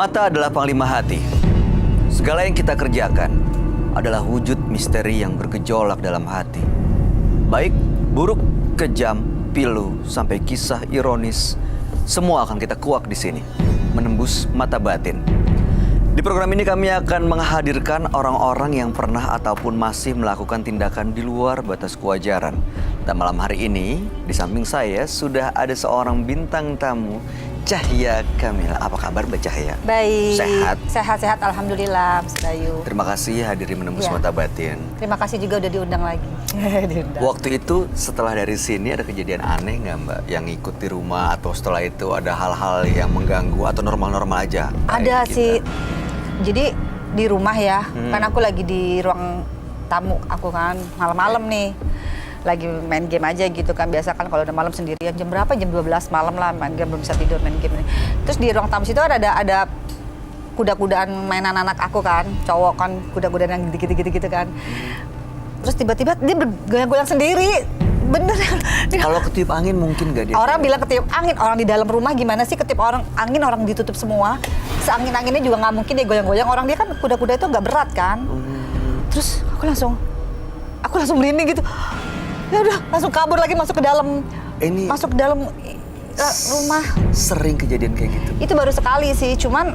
Mata adalah panglima hati. Segala yang kita kerjakan adalah wujud misteri yang bergejolak dalam hati. Baik, buruk, kejam, pilu, sampai kisah ironis, semua akan kita kuak di sini, menembus mata batin. Di program ini kami akan menghadirkan orang-orang yang pernah ataupun masih melakukan tindakan di luar batas kewajaran. Dan malam hari ini, di samping saya sudah ada seorang bintang tamu, Cahya Kamila. Apa kabar Mbak Cahya? Baik. Sehat? Sehat-sehat, alhamdulillah, Mas Bayu. Terima kasih hadiri menembus Ya. mata batin. Terima kasih juga udah diundang lagi. Diundang. Waktu itu setelah dari sini ada kejadian aneh nggak Mbak? Yang ikut di rumah atau setelah itu ada hal-hal yang mengganggu atau normal-normal aja? Ada Kayak sih. kita? Jadi di rumah ya, kan aku lagi di ruang tamu aku kan, malam-malam nih. Lagi main game aja gitu kan, biasa kan kalau udah malam sendirian, jam berapa? Jam 12 malam lah main game, belum bisa tidur main game nih. Terus di ruang tamu situ ada kuda-kudaan mainan anak aku kan, cowok kan, kuda-kudaan yang gitu kan. Terus tiba-tiba dia bergoyang-goyang sendiri, bener. Kalau ketiup angin mungkin nggak dia? Orang bilang ketiup angin, orang di dalam rumah gimana sih ketiup angin, orang ditutup semua. Seangin-anginnya juga nggak mungkin dia goyang-goyang, orang dia kan kuda-kuda itu nggak berat kan. Terus aku langsung merinding gitu. Ya udah, langsung kabur lagi masuk ke dalam. Masuk ke dalam rumah. Sering kejadian kayak gitu? Itu baru sekali sih, cuman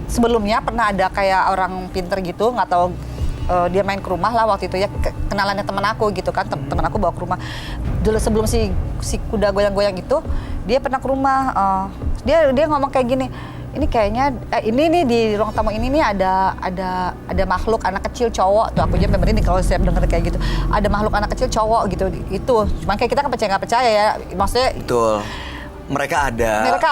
sebelumnya pernah ada kayak orang pinter gitu, nggak tahu dia main ke rumah lah waktu itu ya, kenalannya teman aku gitu kan, teman aku bawa ke rumah. Dulu sebelum si kuda goyang-goyang itu, dia pernah ke rumah, dia ngomong kayak gini, ini kayaknya ini nih di ruang tamu ini nih ada makhluk anak kecil cowok tuh, aku aja merinding kalau saya denger kayak gitu, ada makhluk anak kecil cowok gitu itu, cuman kayak kita kan percaya nggak percaya ya, maksudnya. Betul. Mereka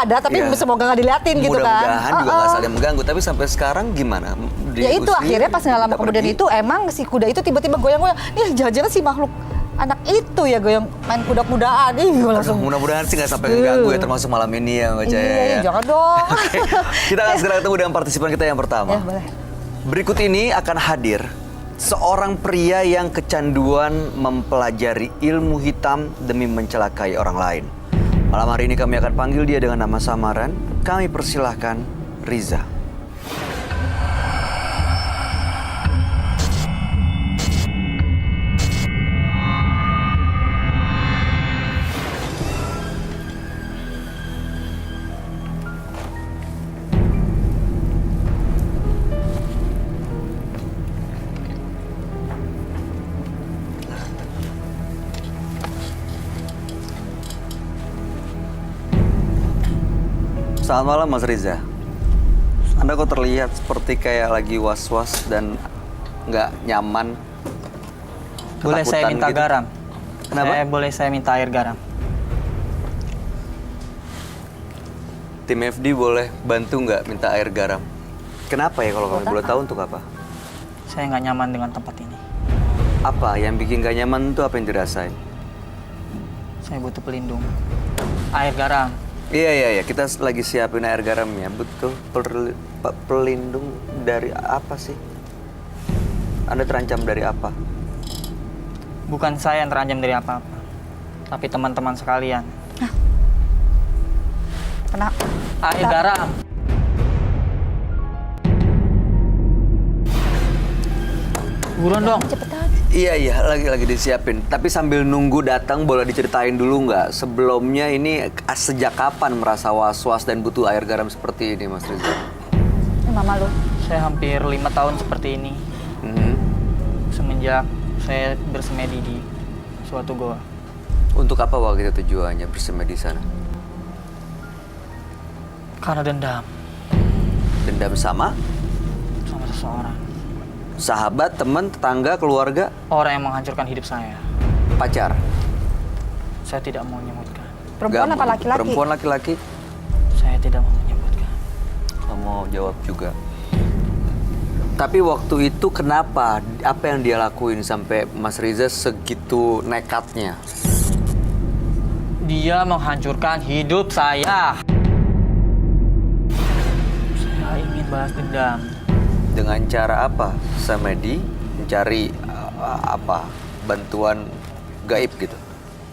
ada, tapi semoga nggak diliatin gitu kan. Mudah-mudahan juga nggak saling mengganggu. Tapi sampai sekarang gimana? Ya itu akhirnya pas nggak lama kemudian itu emang si kuda itu tiba-tiba goyang-goyang. Nih jangan-jangan si makhluk anak itu ya goyang main kuda-kudaan. Ih, gue langsung. Mudah-mudahan sih nggak sampai mengganggu ya, termasuk malam ini ya Mbak Cahya. Iya, jangan dong. Oke. Kita akan segera ketemu dengan partisipan kita yang pertama. Ya, boleh. Berikut ini akan hadir seorang pria yang kecanduan mempelajari ilmu hitam demi mencelakai orang lain. Malam hari ini kami akan panggil dia dengan nama samaran. Kami persilahkan Riza. Selamat malam Mas Riza. Anda kok terlihat seperti kayak lagi was-was dan nggak nyaman. Boleh saya ketakutan minta gitu. garam? Kenapa? Boleh saya minta air garam? Tim FD boleh bantu nggak minta air garam? Kenapa ya kalau kami boleh tahu untuk apa? Saya nggak nyaman dengan tempat ini. Apa yang bikin nggak nyaman itu apa yang dirasain? Saya butuh pelindung. Air garam. Iya, kita lagi siapin air garam ya. Betul, pelindung dari apa sih? Anda terancam dari apa? Bukan saya yang terancam dari apa-apa, tapi teman-teman sekalian. Kenapa? Air garam. Buruan dong. Cepetan. Iya, lagi disiapin. Tapi sambil nunggu datang, boleh diceritain dulu nggak? Sebelumnya ini sejak kapan merasa was-was dan butuh air garam seperti ini, Mas Riza? Ini mama lu. Saya hampir 5 tahun seperti ini. Semenjak saya bersemedi di suatu goa. Untuk apa waktu itu tujuannya bersemedi di sana? Karena dendam Dendam sama seseorang. sahabat, teman, tetangga, keluarga, Orang yang menghancurkan hidup saya. pacar? Saya tidak mau menyebutkan. Perempuan Nggak apa mau. laki-laki? Perempuan, laki-laki? Saya tidak mau menyebutkan. Nggak mau jawab juga. Tapi waktu itu kenapa? Apa yang dia lakuin sampai Mas Riza segitu nekatnya? Dia menghancurkan hidup saya. Saya ingin balas dendam. Dengan cara apa? Semedi mencari apa? Bantuan gaib gitu.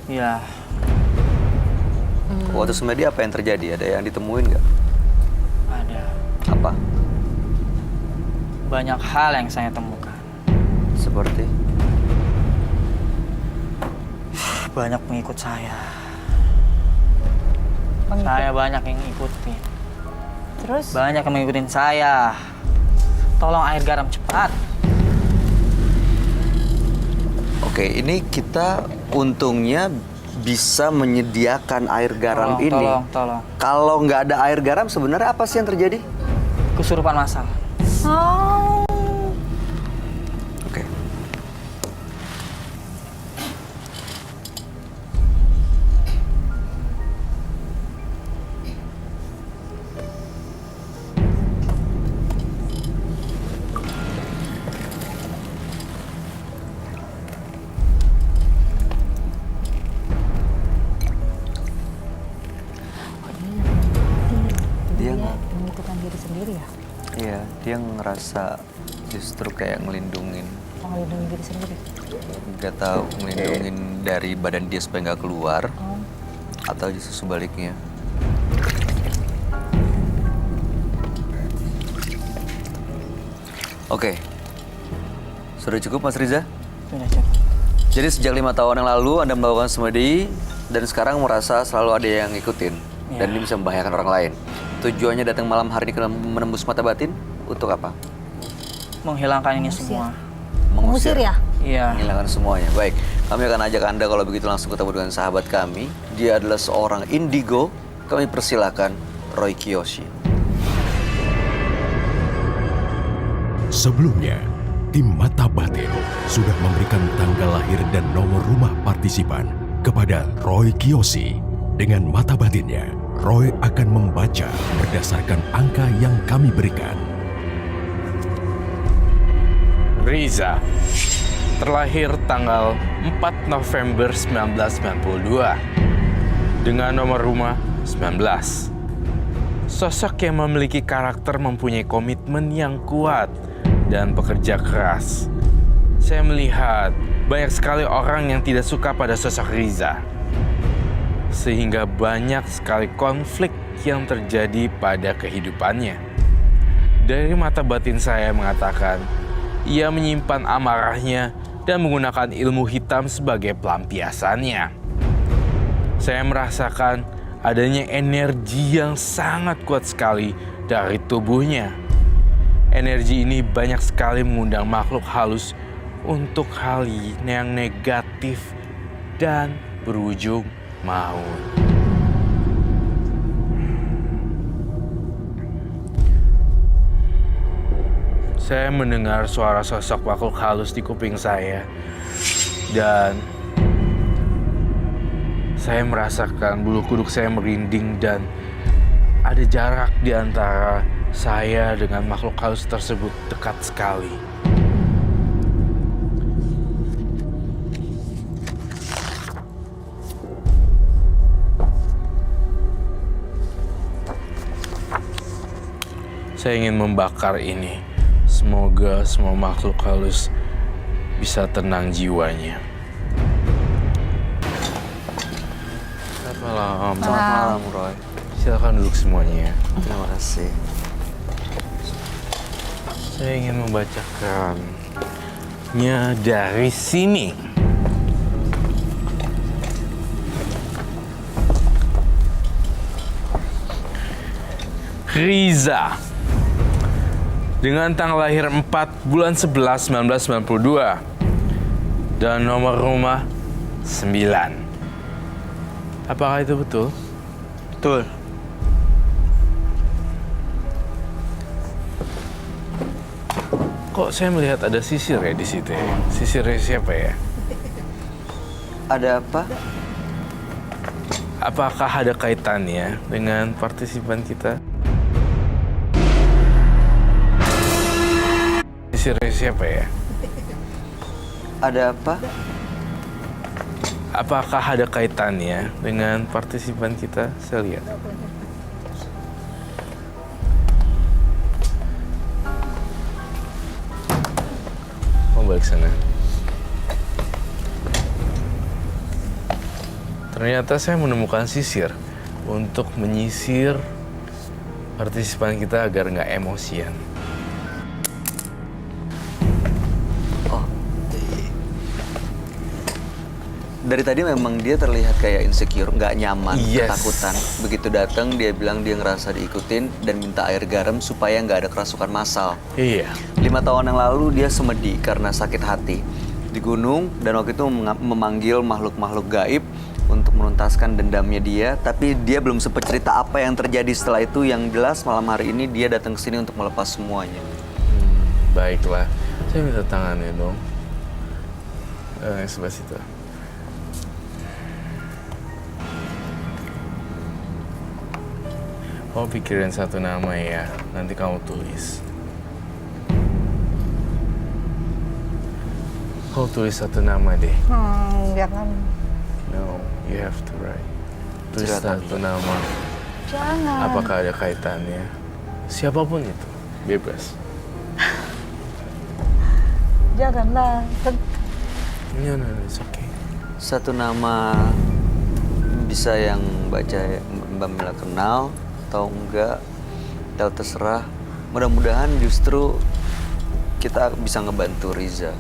Ya, Waktu semedi apa yang terjadi? Ada yang ditemuin nggak? ada. Apa Apa? Banyak hal yang saya temukan. Seperti? Banyak pengikut saya. Pengikut. Saya banyak yang ikutin. Terus? Banyak yang mengikutin saya. Tolong air garam cepat. Oke, ini kita untungnya bisa menyediakan air garam ini. Tolong. Kalau nggak ada air garam, sebenarnya apa sih yang terjadi? Kesurupan massal. Oh. Oke. Dia menentukan diri sendiri ya? Iya, dia ngerasa justru kayak ngelindungin. Melindungi diri sendiri. Nggak tahu ngelindungin dari badan dia supaya nggak keluar, Oh. atau justru sebaliknya. Oke, sudah cukup Mas Riza? Sudah cukup. Jadi sejak 5 tahun yang lalu Anda melakukan semedi dan sekarang merasa selalu ada yang ngikutin dan ini bisa membahayakan orang lain. Tujuannya datang malam hari ini ke menembus mata batin untuk apa? Menghilangkan ini semua. Mengusir ya? Iya. Menghilangkan semuanya. Baik, kami akan ajak Anda kalau begitu langsung ketemu dengan sahabat kami. Dia adalah seorang indigo. Kami persilakan Roy Kiyoshi. Sebelumnya, tim Mata Batin sudah memberikan tanggal lahir dan nomor rumah partisipan kepada Roy Kiyoshi. Dengan mata batinnya, Roy akan membaca berdasarkan angka yang kami berikan. Riza, terlahir tanggal 4 November 1992 dengan nomor rumah 19. Sosok yang memiliki karakter mempunyai komitmen yang kuat dan pekerja keras. Saya melihat banyak sekali orang yang tidak suka pada sosok Riza. Sehingga banyak sekali konflik yang terjadi pada kehidupannya. Dari mata batin saya mengatakan, ia menyimpan amarahnya dan menggunakan ilmu hitam sebagai pelampiasannya. Saya merasakan adanya energi yang sangat kuat sekali dari tubuhnya. Energi ini banyak sekali mengundang makhluk halus untuk hal yang negatif dan berujung maut. Saya mendengar suara sosok makhluk halus di kuping saya dan saya merasakan bulu kuduk saya merinding dan ada jarak di antara saya dengan makhluk halus tersebut dekat sekali. Saya ingin membakar ini. Semoga semua makhluk halus bisa tenang jiwanya. Selamat malam. Selamat malam, Roy. Silakan duduk semuanya. Terima kasih. Saya ingin membacakannya dari sini. Riza. Dengan tanggal lahir 4 bulan 11 1992 dan nomor rumah 9. Apakah itu betul? Betul. Kok saya melihat ada sisir ya di situ ya? Sisirnya siapa ya? Ada apa? Apakah ada kaitannya dengan partisipan kita? Sisirnya siapa ya? Ada apa? Apakah ada kaitannya dengan partisipan kita? Saya lihat. Mau balik sana. Ternyata saya menemukan sisir untuk menyisir partisipan kita agar nggak emosian. Oh, dari tadi memang dia terlihat kayak insecure, nggak nyaman, Yes. ketakutan. Begitu datang dia bilang dia ngerasa diikutin dan minta air garam supaya nggak ada kerasukan massal. Iya. 5 tahun yang lalu dia semedi karena sakit hati di gunung dan waktu itu memanggil makhluk-makhluk gaib untuk menuntaskan dendamnya dia, tapi dia belum sempat cerita apa yang terjadi setelah itu. Yang jelas malam hari ini dia datang ke sini untuk melepas semuanya. Baiklah, saya minta tangannya dong. Yang sebelah situ. Kamu pikirin satu nama ya, nanti kamu tulis. Kamu tulis satu nama deh. Jangan. No, you have to write. Tulis Silakan. satu nama. Jangan. Apakah ada kaitannya? Siapapun itu, bebas. Janganlah. No, it's okay. Satu nama bisa yang baca Mbak Mila kenal atau enggak, tel terserah. Mudah-mudahan justru kita bisa ngebantu Riza.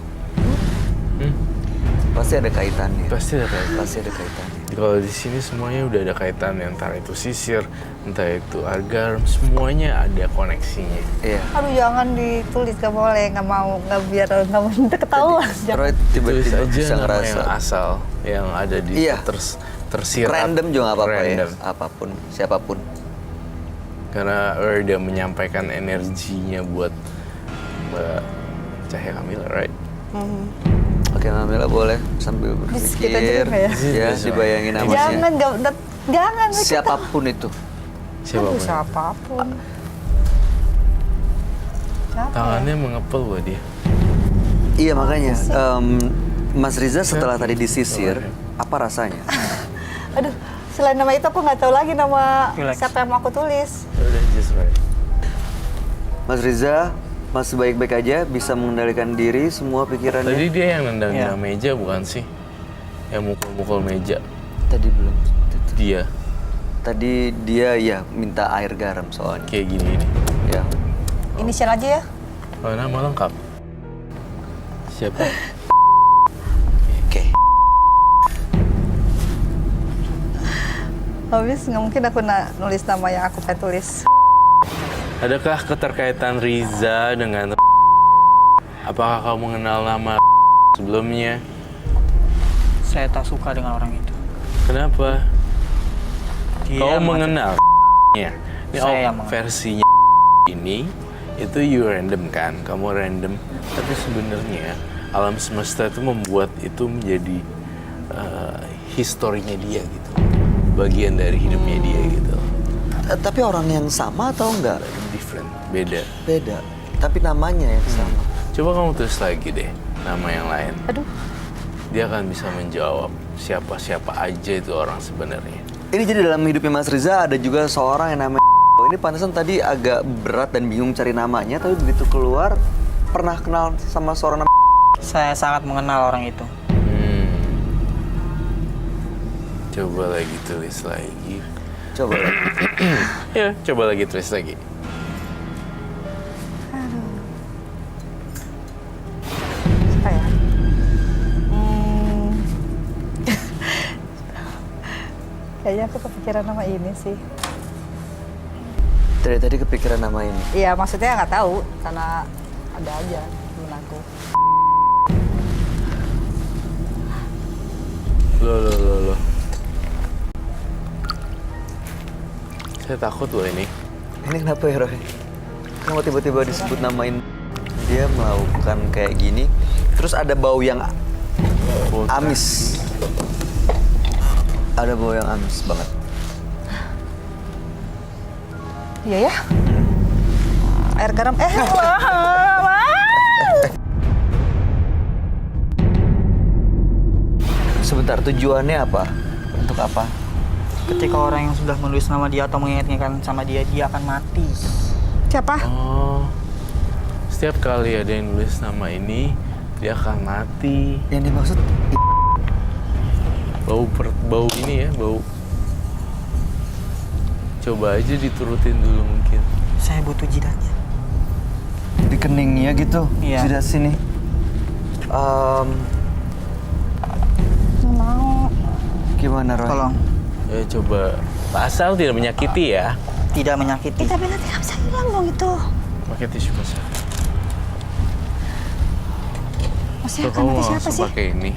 Pasti ada kaitannya. Pasti ada kaitan. Pasti ada kaitannya. Kalau di sini semuanya udah ada kaitannya, entah itu sisir, entah itu agar, semuanya ada koneksinya. Iya. Aduh jangan ditulis, gak boleh, gak mau, gak biar gak mau ketahuan. Roy Tulis tiba-tiba aja bisa nama ngerasa yang asal, yang ada di Iya. tersirat. random juga nggak apa-apa ya. Random. Apapun, siapapun. Karena Roy udah menyampaikan energinya buat Mbak Cahaya Kamila, right? Oke, Mbak Mila boleh sambil Bis kita berpikir. juga ya? Ya, dibayangin namanya. Jangan, jangan. Siapapun itu. Siapa? Aduh, siapapun. Siapa? Tangannya mengepel loh dia. Iya makanya, Mas Riza setelah tadi disisir, Boleh. apa rasanya? Aduh, selain nama itu aku nggak tahu lagi nama Relax. siapa yang mau aku tulis. Udah just right. Mas Riza masih baik-baik aja, bisa mengendalikan diri, semua pikirannya. Tadi dia yang nendang Iya. meja bukan sih? Yang mukul-mukul meja. Tadi belum. Dia Tadi dia ya minta air garam soalnya. kayak gini nih. Ya. Inisial aja ya. Oh, nama lengkap. Siapa? Oke. Habis nggak mungkin aku nulis nama yang aku pengen tulis. Adakah keterkaitan Riza dengan apakah kamu mengenal nama sebelumnya? Saya tak suka dengan orang itu. Kenapa? Dia Kau macam- mengenal nya. Ini Saya mengenal. versinya ini itu you random kan, kamu random. Tapi sebenarnya alam semesta itu membuat itu menjadi historinya dia gitu, bagian dari hidupnya dia gitu. Tapi orang yang sama atau enggak? Different, beda. Beda. Tapi namanya yang sama. Coba kamu tulis lagi deh nama yang lain. Aduh, Dia akan bisa menjawab siapa-siapa aja itu orang sebenarnya. Ini jadi dalam hidupnya Mas Riza ada juga seorang yang namanya ini pantesan tadi agak berat dan bingung cari namanya, tapi begitu keluar pernah kenal sama seorang nama. Saya sangat mengenal orang itu. Coba lagi tulis lagi. Coba. Ya, coba lagi tulis lagi. siapa ya? Kayaknya aku kepikiran nama ini sih. Dari tadi kepikiran nama ini. Iya, maksudnya nggak tahu karena ada aja temen aku. Loh. Saya takut loh ini. Ini kenapa ya, Roy? Kenapa tiba-tiba disebut namain dia melakukan kayak gini? Terus ada bau yang amis. Ada bau yang amis banget. Iya ya? Air garam. Sebentar, tujuannya apa? Untuk apa? Ketika orang yang sudah menulis nama dia atau mengingat-ingatkan sama dia, dia akan mati. Siapa? Oh, setiap kali ada yang nulis nama ini, dia akan mati. Yang dimaksud Bau ini ya, bau. Coba aja diturutin dulu mungkin. Saya butuh jidatnya. Di keningnya gitu. Iya. Jidat sini. Mau. Gimana Roy? Tolong. Ya coba. Asal tidak menyakiti ya. Tidak menyakiti. Tapi nanti nggak bisa hilang dong itu. Pakai tisu basah. Maksudnya Tuh, kan kamu nanti siapa langsung sih? pakai ini.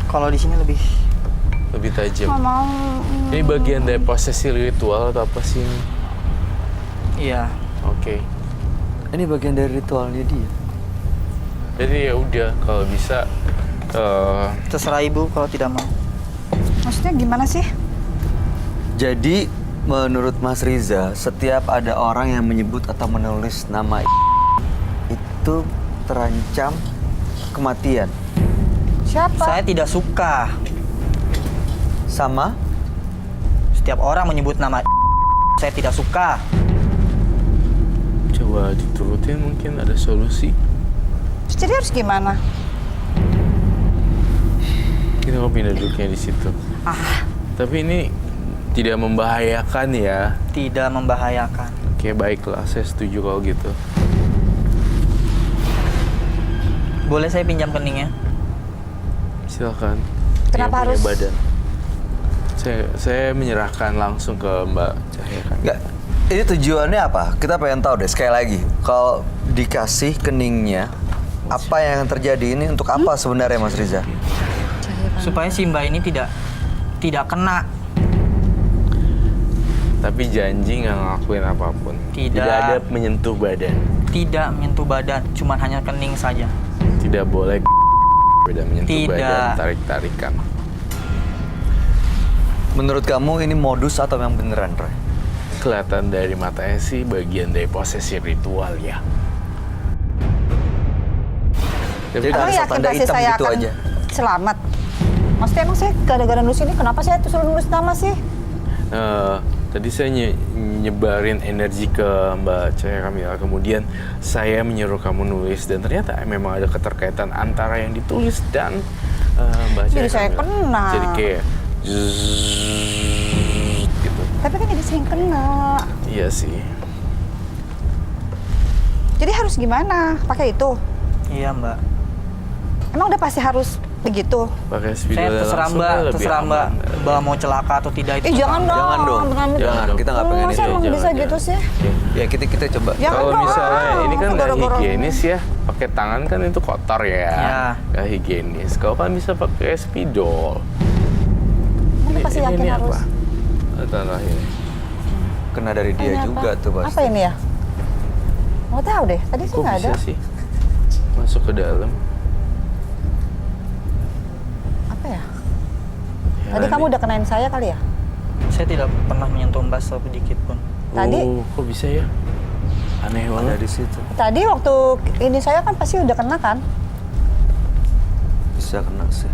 Kalau di sini lebih. Lebih tajam. Nggak mau. Ini bagian dari prosesi ritual atau apa sih ini? Iya. Oke. Ini bagian dari ritualnya dia. Jadi ya udah kalau bisa Terserah ibu kalau tidak mau. Maksudnya gimana sih? Jadi menurut Mas Riza, setiap ada orang yang menyebut atau menulis nama itu terancam kematian. Siapa? Saya tidak suka. Sama? Setiap orang menyebut nama saya tidak suka. coba diturutin mungkin ada solusi. Terus jadi harus gimana? Kita mau pindah duduknya di situ. Tapi ini tidak membahayakan ya. Tidak membahayakan. Oke, baiklah, saya setuju kalau gitu. Boleh saya pinjam keningnya? Silakan. Kenapa Yang punya harus- badan. Saya menyerahkan langsung ke Mbak Cahaya kan. Enggak. Ini tujuannya apa? Kita pengen tahu deh sekali lagi. Kalau dikasih keningnya, apa yang terjadi ini untuk apa sebenarnya Mas Riza? Supaya si Mbak ini tidak kena. Tapi janji nggak ngelakuin apapun. Tidak. ada menyentuh badan. Tidak menyentuh badan, cuman hanya kening saja. Tidak boleh beda menyentuh Tidak. badan, tarik-tarikan. Menurut kamu ini modus atau yang beneran, Roy? Kelihatan dari matanya sih bagian dari prosesi ritual ya. Jadi Emang ada yakin tanda pasti hitam saya gitu akan aja. selamat? Maksudnya emang saya gara-gara nulis ini kenapa saya tuh suruh nulis nama sih? Tadi saya nyebarin energi ke Mbak Cahaya Kamila, kemudian saya menyuruh kamu nulis dan ternyata memang ada keterkaitan antara yang ditulis dan Mbak Cahaya Jadi saya Kamila. kena. Jadi kayak zzzz gitu. Tapi kan jadi saya yang kena. Iya sih. Jadi harus gimana? Pakai itu? Iya Mbak. Emang udah pasti harus begitu? Pakai spidol Saya terserah langsung Mbak, kan lebih terserah Mbak. aman. Mbak mau celaka atau tidak itu. Jangan dong. Jangan dong. Jangan, kita nggak pengen Masa itu. emang bisa Jangan, gitu jangan. sih? Ya kita coba. Jangan Kalau dong. misalnya ini kan nggak Gara-gara- higienis ya, pakai tangan kan itu kotor ya, Iya. nggak higienis. Kau kan bisa pakai spidol. Mana pasti yakin ini harus. apa? Tanah ini. Kena dari dia Ini juga apa? tuh pasti. Apa ini ya? Nggak tahu deh. Tadi sih Kok nggak bisa ada. sih masuk ke dalam? Apa ya? Ya, Tadi ini. kamu udah kenain saya kali ya? Saya tidak pernah menyentuh Mbak sedikit pun. Tadi? Oh, kok bisa ya? Aneh Ada banget. di situ. Tadi waktu ini saya kan pasti udah kena kan? Bisa kena sih.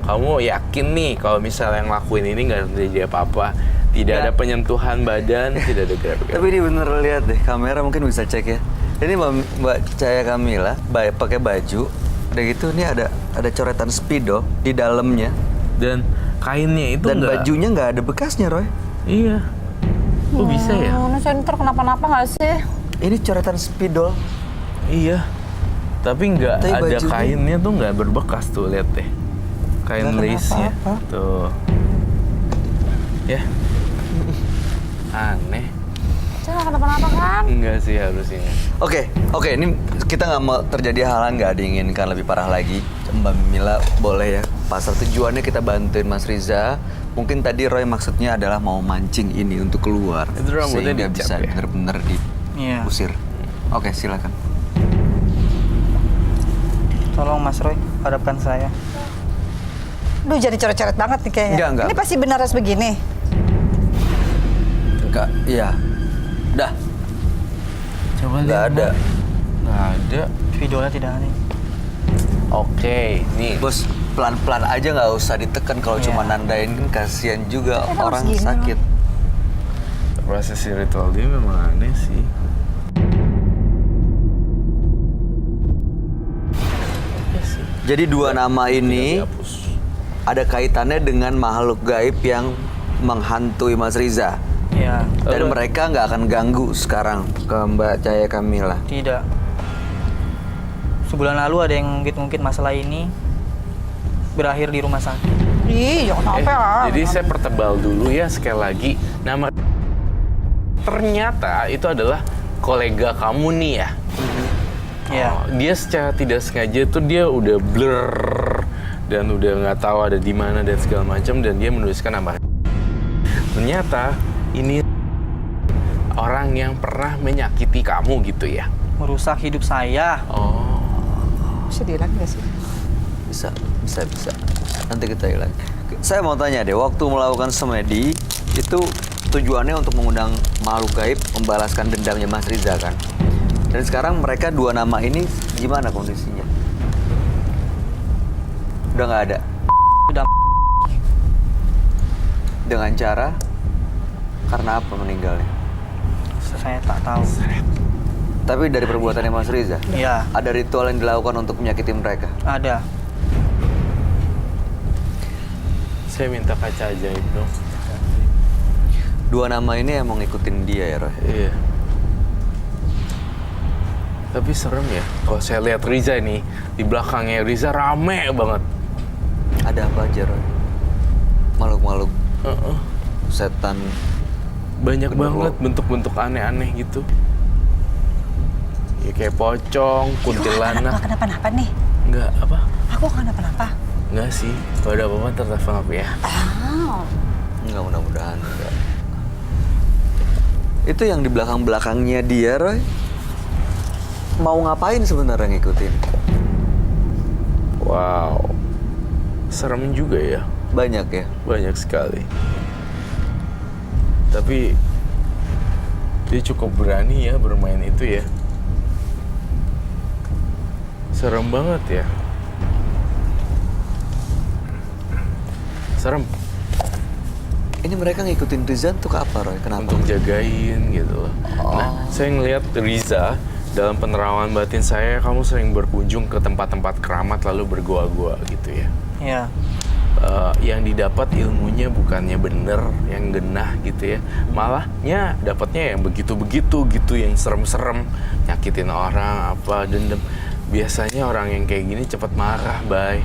Kamu yakin nih kalau misalnya yang ngelakuin ini nggak terjadi apa-apa? Tidak Ya. ada penyentuhan badan, tidak ada gerak-gerak. Tapi ini bener lihat deh, kamera mungkin bisa cek ya. Ini Mbak Cahaya Kamila pakai baju, udah gitu ini ada coretan spidol di dalamnya Dan kainnya itu dan nggak. bajunya nggak ada bekasnya, Roy. Iya. Kok bisa ya? Ini saya ntar kenapa-napa nggak sih? Ini coretan spidol. Iya. Tapi nggak Tapi ada bajunya- kainnya tuh nggak berbekas tuh, lihat deh. Kain Nggak kena lace-nya. apa-apa. Tuh. Ya. Aneh. Saya nggak kenapa-napa kan? Enggak sih harusnya. Oke, ini kita nggak mau terjadi hal yang nggak diinginkan lebih parah lagi. Mbak Mila boleh ya, pasar tujuannya kita bantuin Mas Riza. Mungkin tadi Roy maksudnya adalah mau mancing ini untuk keluar. Itu rambutnya sehingga dicap bisa ya? bener-bener Iya. diusir. Oke, silakan. Tolong Mas Roy, hadapkan saya. Duh jadi coret-coret banget nih kayaknya. Enggak. Ini pasti benar harus begini. Enggak, iya. Dah, Coba nggak lihat, ada. Mbak. Nggak ada. Videonya tidak ada. Oke, nih. Bos, pelan-pelan aja nggak usah ditekan kalau Iya. cuma nandain kan kasihan juga Emang orang harus gini, sakit. Prosesi ritual dia memang aneh sih. Iya sih. Jadi dua nama ini Tidak dihapus. ada kaitannya dengan makhluk gaib yang menghantui Mas Riza. Ya, Dan mereka nggak akan ganggu sekarang ke Mbak Cahaya Kamila. tidak. Sebulan lalu ada yang ngungkit-ngungkit masalah ini, berakhir di rumah sakit. Ih, jangan sampai lah. Jadi saya pertebal dulu ya sekali lagi. Nama ternyata itu adalah kolega kamu nih ya. Ya, Dia secara tidak sengaja tuh dia udah blur dan udah nggak tahu ada di mana dan segala macam, dan dia menuliskan nama. Ternyata ini orang yang pernah menyakiti kamu gitu ya. merusak hidup saya. Oh, Bisa dihilang nggak sih? Bisa. Nanti kita hilang. Saya mau tanya deh, waktu melakukan semedi itu tujuannya untuk mengundang makhluk gaib membalaskan dendamnya Mas Riza kan? Dan sekarang mereka dua nama ini gimana kondisinya? Udah nggak ada. Udah Dengan cara karena apa meninggalnya? saya tak tahu. Tapi dari perbuatannya Mas Riza, Ya, ada ritual yang dilakukan untuk menyakiti mereka. ada. saya minta kaca ajaib dong. Dua nama ini emang ngikutin dia ya, Roy? Iya. Tapi serem ya, kalau saya lihat Riza nih, di belakangnya Riza rame banget. Ada apa aja, Roy? Makhluk-makhluk Heeh. setan. Banyak Bener, banget Lo. bentuk-bentuk aneh-aneh gitu. Ya kayak pocong, kuntilanak. Nggak kenapa-napa nih. Enggak, apa? Aku nggak kenapa-napa. Enggak sih. Kalau ada apa-apa ntar telepon aku ya. Enggak, mudah-mudahan enggak. Itu yang di belakang-belakangnya dia, Roy. Mau ngapain sebenarnya ngikutin? Wow. Serem juga ya. Banyak ya? Banyak sekali. Tapi dia cukup berani ya bermain itu ya. Serem banget ya. Serem. Ini mereka ngikutin Riza untuk apa, Roy? Kenapa? Untuk jagain gitu loh. Nah, saya ngelihat Riza dalam penerawangan batin saya, kamu sering berkunjung ke tempat-tempat keramat lalu bergoa-goa gitu ya. Ya, Yang didapat ilmunya bukannya bener, yang genah gitu ya. Malahnya dapatnya yang begitu-begitu gitu, yang serem-serem, nyakitin orang, apa, dendam. Biasanya orang yang kayak gini cepat marah, Bay.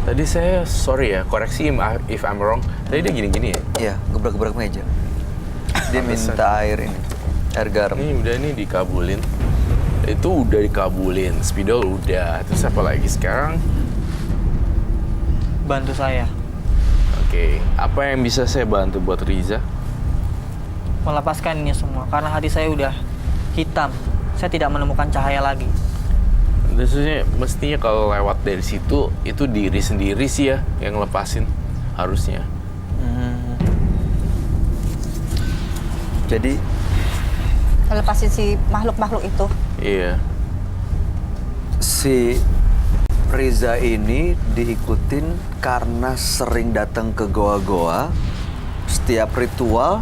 Tadi saya, sorry ya, koreksi if I'm wrong. Tadi dia gini-gini ya? Iya, gebrak-gebrak meja. Dia minta air ini, air garam. Ini udah nih dikabulin. Itu udah dikabulin, spidol udah. Terus apa lagi sekarang? bantu saya Oke, apa yang bisa saya bantu buat Riza? melepaskan ini semua karena hati saya udah hitam. Saya tidak menemukan cahaya lagi. Maksudnya mestinya kalau lewat dari situ, itu diri sendiri sih ya yang lepasin harusnya. Jadi, Lepasin si makhluk-makhluk itu. Iya. si Riza ini diikutin karena sering datang ke goa-goa. Setiap ritual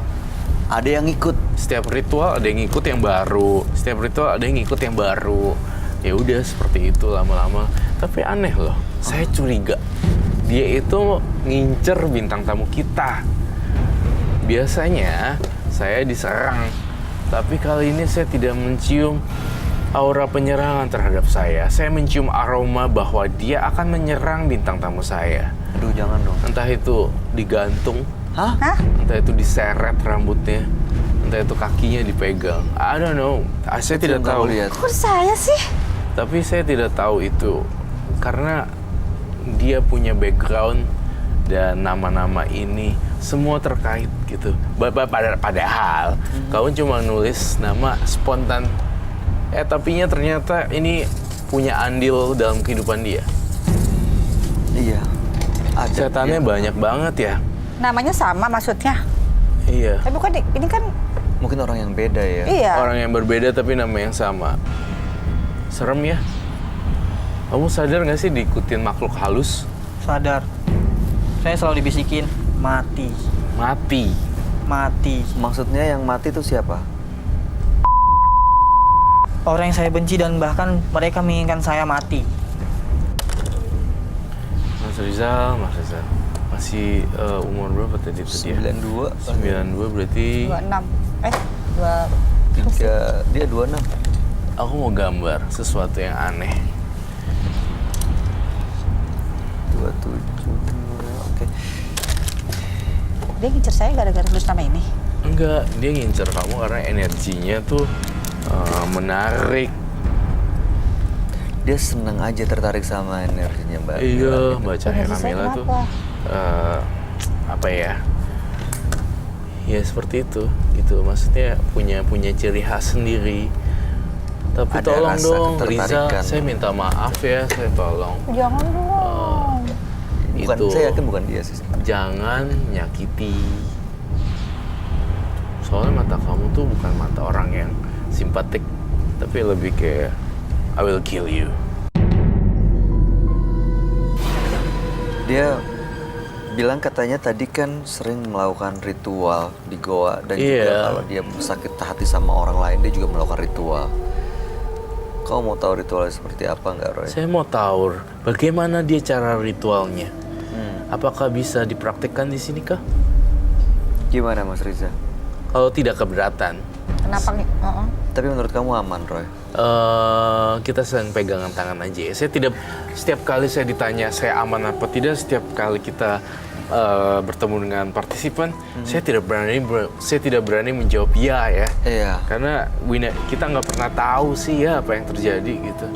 ada yang ikut. Setiap ritual ada yang ikut yang baru. Setiap ritual ada yang ikut yang baru. Ya udah seperti itu lama-lama. Tapi aneh loh, saya curiga dia itu ngincer bintang tamu kita. Biasanya saya diserang, tapi kali ini saya tidak mencium aura penyerangan terhadap saya. Saya mencium aroma bahwa dia akan menyerang bintang tamu saya. Aduh, jangan dong. Entah itu digantung, Hah? entah itu diseret rambutnya, entah itu kakinya dipegang. I don't know. Saya Itu tidak yang tahu. kamu lihat. Kok saya sih? Tapi saya tidak tahu itu karena dia punya background dan nama-nama ini semua terkait gitu. Padahal kamu cuma nulis nama spontan. Tapinya ternyata ini punya andil dalam kehidupan dia. Iya. Ada. Setannya Iya. banyak banget ya. Namanya sama maksudnya. Iya. Tapi bukan ini kan Mungkin orang yang beda ya. iya. Orang yang berbeda tapi nama yang sama. Serem ya. Kamu sadar nggak sih diikutin makhluk halus? Sadar. Saya selalu dibisikin, mati, Mati. mati. Maksudnya yang mati itu siapa? Orang yang saya benci dan bahkan mereka menginginkan saya mati. Mas Rizal, Mas Rizal. Mas masih umur berapa tadi itu dia? 92. 92 berarti 26. 2 Dia 26. aku mau gambar sesuatu yang aneh. 27. Oke. Dia ngincer saya gara-gara tulis nama ini. Enggak, dia ngincer kamu karena energinya tuh menarik. Dia seneng aja tertarik sama energinya Mbak. Iya, Mbak Cahaya Energi saya Kamila tuh kenapa? apa ya? Ya seperti itu, gitu. Maksudnya punya ciri khas sendiri. Tapi Ada tolong rasa dong, Riza, ketertarikan. saya minta maaf ya, saya tolong. Jangan dong. Bukan, Itu. saya yakin bukan dia sih. Jangan nyakiti. Soalnya mata kamu tuh bukan mata orang yang simpatik, tapi lebih kayak I will kill you. Dia bilang katanya tadi kan sering melakukan ritual di goa dan juga Iya. kalau dia sakit hati sama orang lain dia juga melakukan ritual. Kau mau tahu ritualnya seperti apa nggak, Roy? Saya mau tahu bagaimana dia cara ritualnya. Apakah bisa dipraktikkan di sini kah? Gimana Mas Riza? Kalau tidak keberatan, Kenapa nih? Tapi menurut kamu aman, Roy? kita sedang pegangan tangan aja. Saya tidak setiap kali saya ditanya saya aman apa tidak, setiap kali kita bertemu dengan partisipan, saya tidak berani menjawab ya. Iya. Karena kita nggak pernah tahu sih ya apa yang terjadi gitu.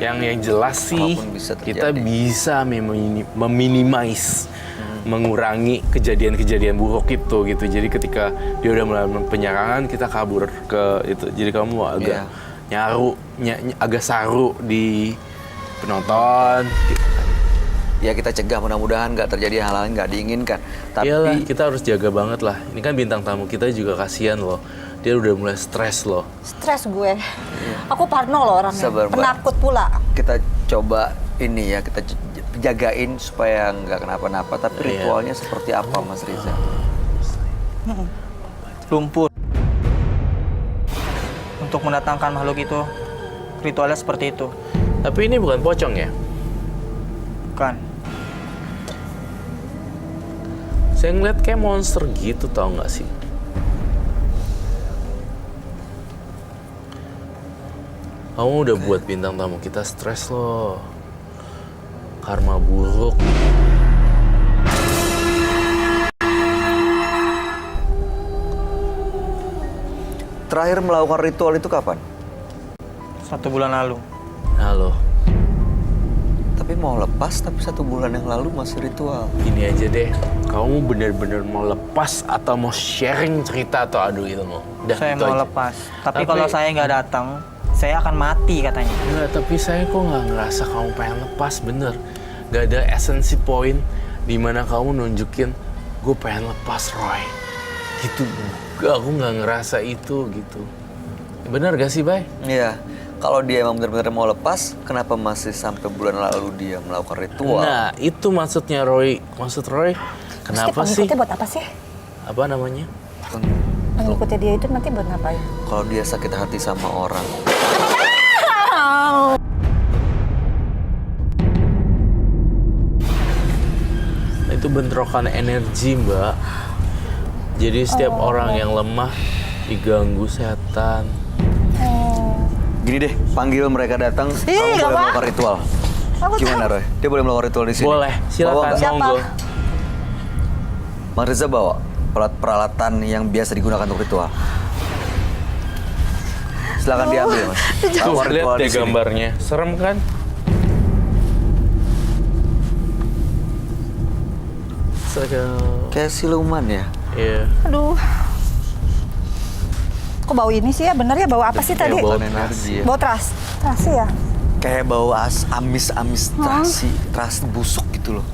Yang jelas sih Apapun bisa kita terjadi. bisa meminimais, mengurangi kejadian-kejadian buruk itu gitu. Jadi ketika dia udah melakukan penyerangan, kita kabur ke itu. Jadi kamu agak agak saru di penonton. Gitu. Ya kita cegah, mudah-mudahan nggak terjadi hal-hal yang nggak diinginkan. Tapi Iyalah, kita harus jaga banget lah. Ini kan bintang tamu kita juga kasihan loh. Dia udah mulai stres loh. Stres gue. Aku parno loh orangnya. Sabar, Mbak. Penakut pula. kita coba ini ya, kita jagain supaya nggak kenapa-napa. Tapi Iya. ritualnya seperti apa, Mas Riza? Lumpur. Untuk mendatangkan makhluk itu, ritualnya seperti itu. Tapi ini bukan pocong ya? Bukan. Saya ngeliat kayak monster gitu, tau nggak sih? Kamu udah buat bintang tamu kita stres loh. Karma buruk. Terakhir melakukan ritual itu kapan? 1 bulan lalu. Halo, Tapi mau lepas, tapi 1 bulan yang lalu masih ritual. gini aja deh. Kamu bener-bener mau lepas atau mau sharing cerita atau adu ilmu? Udah, Saya itu mau aja. lepas. Tapi kalau saya nggak datang, saya akan mati katanya. Enggak, tapi saya kok nggak ngerasa kamu pengen lepas, bener. Gak ada esensi poin di mana kamu nunjukin gue pengen lepas, Roy. Gitu, aku nggak ngerasa itu gitu. Bener gak sih, Bay? Iya. Kalau dia emang benar-benar mau lepas, kenapa masih sampai bulan lalu dia melakukan ritual? Nah, itu maksudnya Roy. Maksud Roy, kenapa sih? Pengikutnya buat apa sih? Apa namanya? Pengikutnya dia itu nanti buat ngapain? Kalau dia sakit hati sama orang, Itu bentrokan energi, Mbak. Jadi setiap orang yang lemah diganggu setan. gini deh, panggil mereka datang, kamu nggak boleh apa. melakukan ritual. Aku Gimana, tahu. Roy? Dia boleh melakukan ritual di sini? Boleh, silakan, Bawa nggak? Siapa? monggo. Mas Riza bawa peralatan yang biasa digunakan untuk ritual. Silakan diambil, Mas. Tuh, Lakukan lihat ritual di deh sini. gambarnya. Serem kan? Kayak siluman ya. Iya. Aduh. Kok bau ini sih ya? Bener ya bau apa sih tadi? bau Bukan energi ya. Bau teras. Terasi ya? Kayak bau amis-amis terasi busuk gitu loh.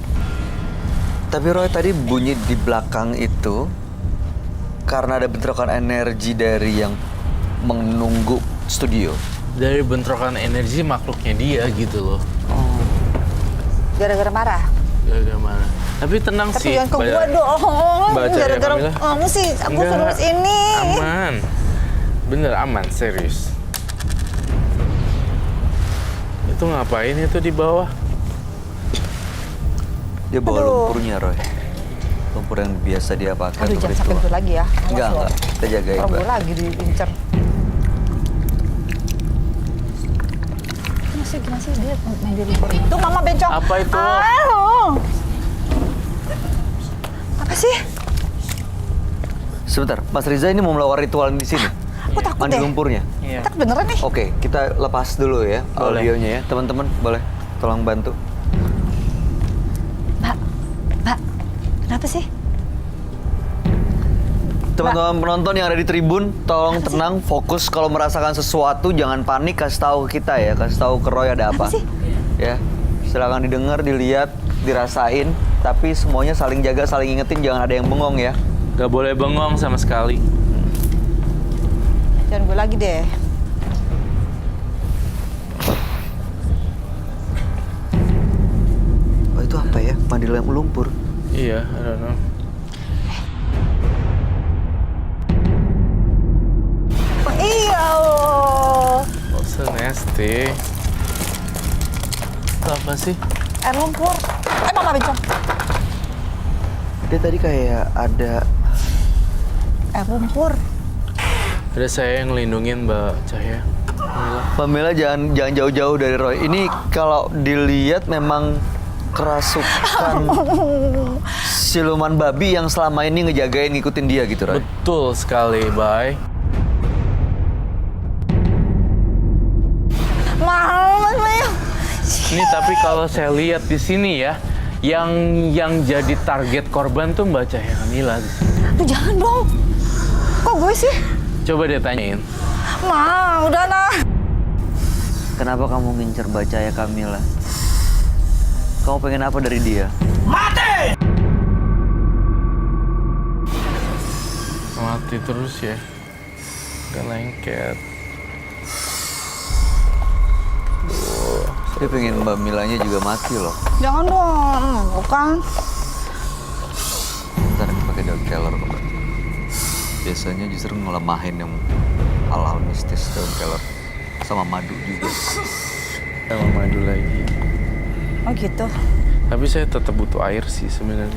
Tapi Roy tadi bunyi di belakang itu karena ada bentrokan energi dari yang menunggu studio. Dari bentrokan energi makhluknya dia gitu loh. Gara-gara marah. Gara-gara mana? Tapi tenang Tapi sih. jangan ke gua Mbak- dong. Mbak Cahaya Gara-gara Kamila. kamu sih, aku Enggak, suruh ini. Aman. Bener aman, serius. Itu ngapain itu di bawah? Dia Dia bawa Aduh. lumpurnya, Roy. Lumpur yang biasa dia pakai Aduh, untuk jangan sampai ritual. gue lagi ya. Awas Enggak, lo. enggak. Kita jagain, Orang Mbak. gue lagi diincer. Gimana sih dia main di lumpur itu? Mama bencong. Apa itu? Apa sih? Sebentar, Mas Riza ini mau melakukan ritual di sini. Aku takut Mandi deh. lumpurnya. Iya. Takut beneran nih. Oke, kita lepas dulu ya Boleh. audionya ya. Teman-teman boleh tolong bantu. Mbak, kenapa sih? Teman-teman penonton yang ada di tribun, tolong tenang, fokus kalau merasakan sesuatu, jangan panik, kasih tahu ke kita ya, kasih tahu ke Roy ada apa. Apa sih? Ya, silakan didengar, dilihat, dirasain, tapi semuanya saling jaga, saling ingetin, jangan ada yang bengong ya. Gak boleh bengong sama sekali. Jangan gue lagi deh. Oh itu apa ya? Mandi lumpur. Iya, I don't know. Oh, iya. Oh. Oh, so nasty. Itu apa sih? Air lumpur. Mama bencong. Dia tadi kayak ada. Air lumpur. Ada saya yang ngelindungin Mbak Cahya. Alhamdulillah. Pamela jangan jauh-jauh dari Roy. Ini kalau dilihat memang kerasukan siluman babi yang selama ini ngejagain ngikutin dia gitu, Roy. Betul sekali, Bay. Ini tapi kalau saya lihat di sini ya, yang jadi target korban tuh Mbak Cahya Kamila. Tuh jangan dong. Kok gue sih? Coba dia tanyain. Ma, udah nah. Kenapa kamu ngincer Bacaya Kamila? Kamu pengen apa dari dia? Mati terus ya. Udah lengket. Dia pengen Mbak Milanya juga mati loh. Jangan dong. Bukan. Ntar pakai daun kelor kok. Biasanya justru ngelemahin yang hal-hal mistis daun kelor. Sama madu juga. Sama madu lagi. Oh gitu. Tapi saya tetap butuh air sih sebenarnya.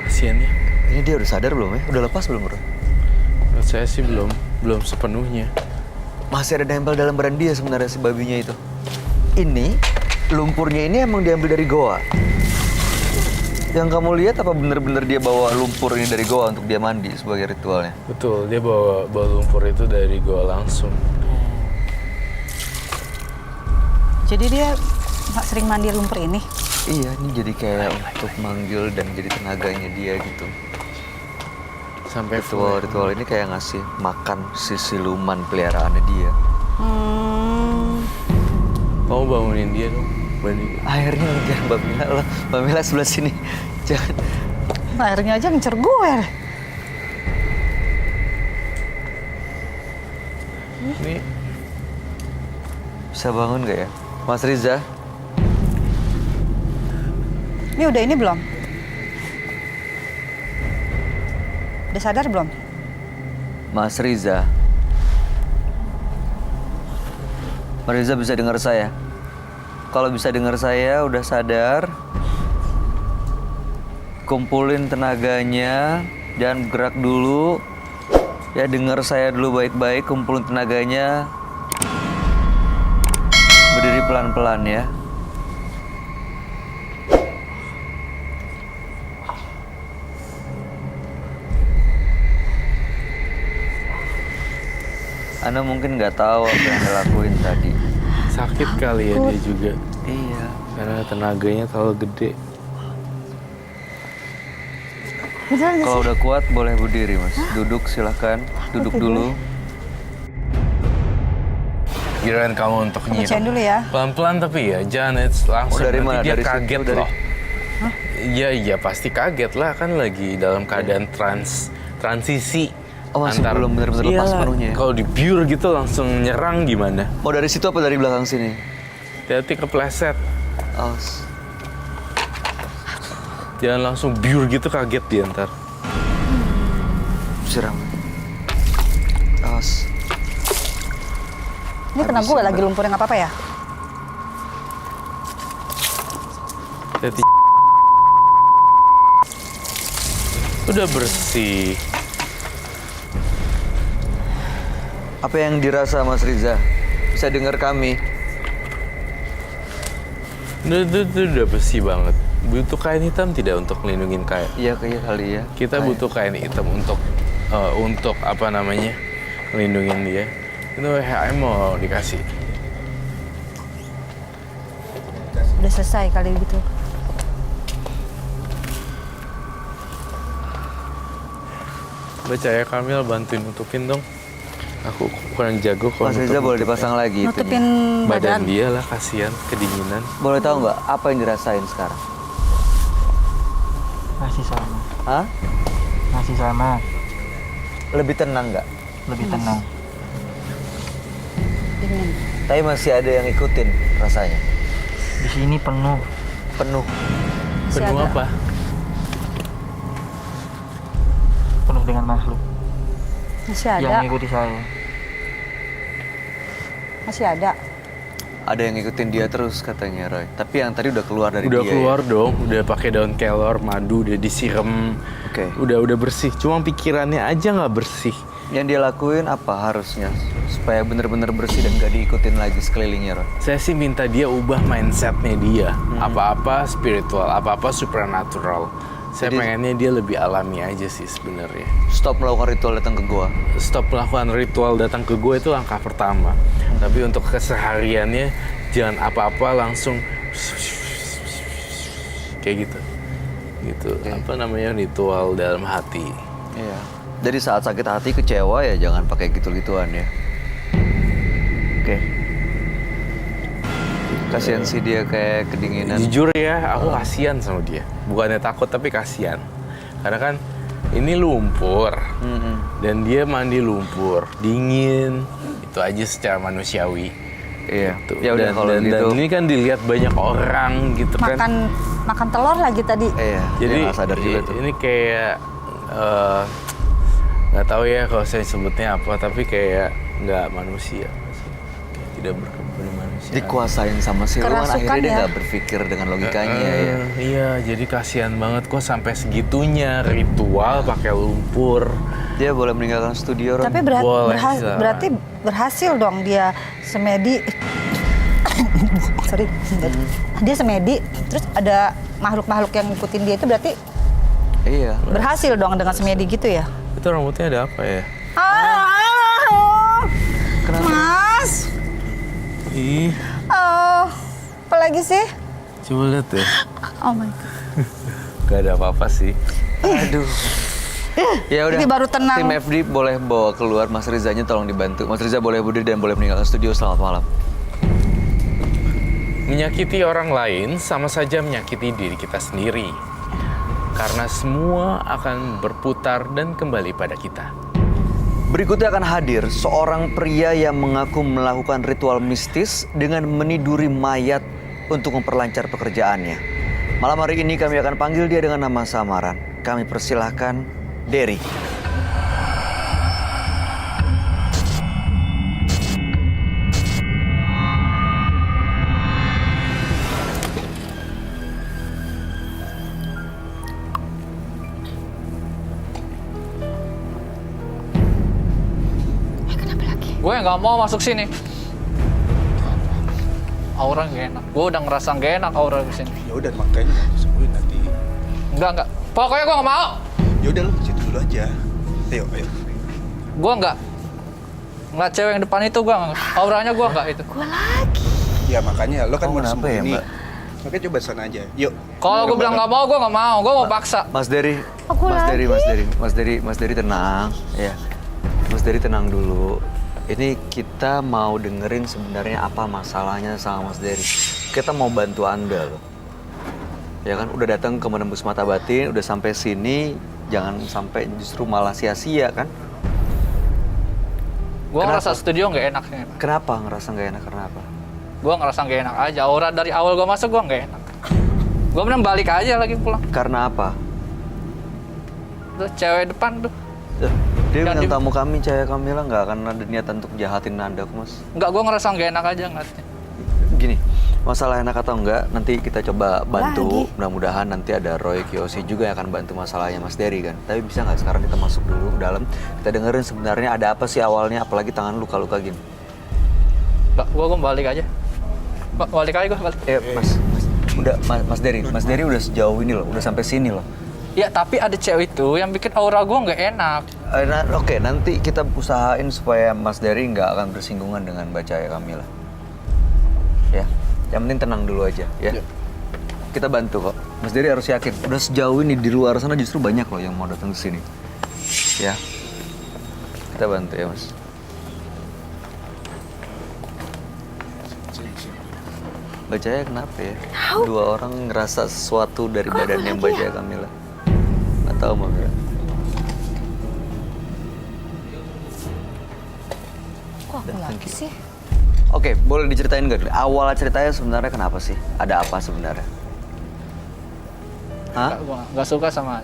Kasian ya. Ini dia udah sadar belum ya? Udah lepas belum, Bro? Menurut saya sih belum sepenuhnya. Masih ada nempel dalam badan dia sebenarnya si babinya itu. Ini, lumpurnya ini emang diambil dari goa. Yang kamu lihat apa bener-bener dia bawa lumpur ini dari goa untuk dia mandi sebagai ritualnya? Betul, dia bawa lumpur itu dari goa langsung. Jadi dia nggak sering mandi lumpur ini. Iya, ini jadi kayak untuk manggil dan jadi tenaganya dia gitu. Sampai Ritual-ritual ini kayak ngasih makan si siluman peliharaannya dia. Kamu bangunin dia dong, Bani. Akhirnya ngejar Mbak Mila loh. Mbak Mila sebelah sini. Jangan. Akhirnya aja ngincer gue. Ini Bisa bangun gak ya? Mas Riza? Ini udah ini belum? Udah sadar belum? Mas Riza? Mas Riza bisa dengar saya? Kalau bisa dengar saya, udah sadar. Kumpulin tenaganya dan gerak dulu. Ya dengar saya dulu baik-baik, kumpulin tenaganya. Berdiri pelan-pelan ya. Anda mungkin nggak tahu apa yang Anda lakuin tadi. sakit kali ya dia juga. Iya. Karena tenaganya terlalu gede. Beneran nggak Kalau sih? udah kuat boleh berdiri, Mas. Duduk silahkan. Duduk Oke, dulu. Giliran kamu untuk Bacain nyiram. dulu ya. Pelan-pelan tapi ya, jangan langsung. Oh, dari nanti mana? dia Dari situ, kaget dari- loh. Iya, pasti kaget lah. Kan lagi dalam keadaan transisi. Oh, masih belum benar-benar lepas Iyalah, sepenuhnya ya? Kalau dibiur gitu langsung nyerang gimana? Mau dari situ apa dari belakang sini? Hati-hati kepleset. Awas. Jangan langsung biur gitu, kaget dia ntar. Siram. Awas. Ini kena gue lagi lumpur yang apa-apa ya? Hati. Udah bersih. Apa yang dirasa Mas Riza? Bisa dengar kami? Udah bersih banget. Butuh kain hitam tidak untuk melindungi kain? Iya kali ya. Kita butuh kain hitam untuk apa namanya, melindungi dia. Itu HM mau dikasih. Udah selesai kali gitu. Baca ya Kamil, bantuin nutupin dong. Aku kurang jago kalau Mas Riza boleh dipasang lagi Nutupin itunya. badan badan. dia lah, kasihan kedinginan. Boleh tahu nggak apa yang dirasain sekarang? Masih sama. Hah? Masih sama. Lebih tenang nggak? Lebih tenang. Dingin. Tapi masih ada yang ikutin rasanya. Di sini penuh. Penuh. Masih Penuh ada. apa? Penuh dengan makhluk Masih yang ada. mengikuti saya. Masih ada. Ada yang ngikutin dia terus katanya Roy. Tapi yang tadi udah keluar dari Udah dia. keluar dong, udah pakai daun kelor, madu, udah disiram. Oke. Udah bersih. Cuma pikirannya aja nggak bersih. Yang dia lakuin apa harusnya supaya bener-bener bersih dan gak diikutin lagi sekelilingnya Roy? Saya sih minta dia ubah mindsetnya dia. Apa-apa spiritual, apa-apa supernatural. Saya Jadi- pengennya dia lebih alami aja sih sebenarnya. Stop melakukan ritual datang ke gua. Stop melakukan ritual datang ke gue itu langkah pertama. Tapi untuk kesehariannya jangan apa-apa langsung kayak gitu. Gitu. Oke. Apa namanya, ritual dalam hati. Iya. Jadi saat sakit hati kecewa ya jangan pakai gitu-gituan ya. Oke. Kasihan sih dia kayak kedinginan. Jujur ya, aku kasihan sama dia. Bukannya takut tapi kasihan. Karena kan ini lumpur dan dia mandi lumpur, dingin. Itu aja secara manusiawi. Iya. Tuh. Ya udah kalau dan gitu. ini kan dilihat banyak orang gitu kan. Makan telur lagi tadi. Iya. Jadi dia nggak sadar juga tuh. ini kayak nggak tahu ya kalau saya sebutnya apa, tapi kayak nggak manusia, kayak tidak bermanusia. Dikuasain sama siluman Kerasukan akhirnya dia ya. nggak berpikir dengan logikanya ya. Iya, jadi kasihan banget kok sampai segitunya ritual pakai lumpur. Dia boleh meninggalkan studio Ron. Tapi Boleh, silakan. berarti berhasil dong dia semedi. Sorry. Dia semedi, terus ada makhluk-makhluk yang ngikutin dia itu berarti Iya. berhasil dong dengan semedi gitu ya? Itu rambutnya ada apa ya? Kenapa? Mas, Ih, apa lagi sih? coba lihat deh. Oh my God. Gak ada apa-apa sih. Aduh. Ya udah. Ini baru tenang. Tim FD boleh bawa keluar, Mas Rizanya tolong dibantu. Mas Riza boleh berdiri dan boleh meninggalkan studio. Selamat malam. Menyakiti orang lain sama saja menyakiti diri kita sendiri. Karena semua akan berputar dan kembali pada kita. Berikutnya akan hadir seorang pria yang mengaku melakukan ritual mistis dengan meniduri mayat untuk memperlancar pekerjaannya. Malam hari ini kami akan panggil dia dengan nama samaran. Kami persilahkan Derry. Gue nggak mau masuk sini. Aura nggak enak. Gue udah ngerasa nggak enak aura di sini. Ya udah makanya sembuhin nanti. Enggak. Pokoknya gue nggak mau. Ya udah lu ke situ dulu aja. Ayo. Gue nggak. Ngeliat cewek yang depan itu gue auranya gue nggak itu. Ya makanya lo kan Oh, mau kenapa sembuh ya, ini. Mbak? Makanya coba sana aja. Yuk. Kalau gue bilang nggak mau, gue nggak mau. Gue mau paksa. Mas Derry, Aku lagi. Mas Derry tenang. Ya, Mas Derry tenang dulu. Ini kita mau dengerin sebenarnya apa masalahnya sama Mas Derry. Kita mau bantu Anda loh. Ya kan, udah datang ke Menembus Mata Batin, udah sampai sini, jangan sampai justru malah sia-sia kan? Gue Kenapa? ngerasa studio nggak enak. Kenapa ngerasa nggak enak? Kenapa? Gue ngerasa nggak enak aja. Aura dari awal gue masuk gue nggak enak. Gue mending balik aja lagi pulang. Karena apa? Tuh cewek depan tuh. Eh, Dia Yang bintang tamu kami, Cahaya Kamila, nggak akan ada niatan untuk jahatin Nanda, Mas. Enggak, gue ngerasa nggak enak aja ngeliatnya. Gini, masalah enak atau enggak, nanti kita coba bantu. Lagi. Mudah-mudahan nanti ada Roy Kiyoshi juga yang akan bantu masalahnya Mas Dery kan. Tapi bisa nggak sekarang kita masuk dulu ke dalam, kita dengerin sebenarnya ada apa sih awalnya, apalagi tangan luka-luka gini. Enggak, gue balik aja. Balik aja gue balik. Udah Mas Dery udah sejauh ini loh, udah sampai sini loh. Ya tapi ada cewek itu yang bikin aura gue nggak enak. Oke, nanti kita usahain supaya Mas Dery nggak akan bersinggungan dengan Mbak Cahaya Kamila. Ya, yang penting tenang dulu aja ya. Kita bantu kok. Mas Dery harus yakin. Udah sejauh ini di luar sana justru banyak loh yang mau datang ke sini. Ya, kita bantu ya Mas. Mbak Cahaya kenapa ya? Dua orang ngerasa sesuatu dari badannya Mbak Cahaya Kamila. Nggak tahu Mbak Mira. Kok aku lagi sih? Oke, boleh diceritain nggak? Awal ceritanya sebenarnya kenapa sih? Ada apa sebenarnya? Hah? Gue nggak suka sama.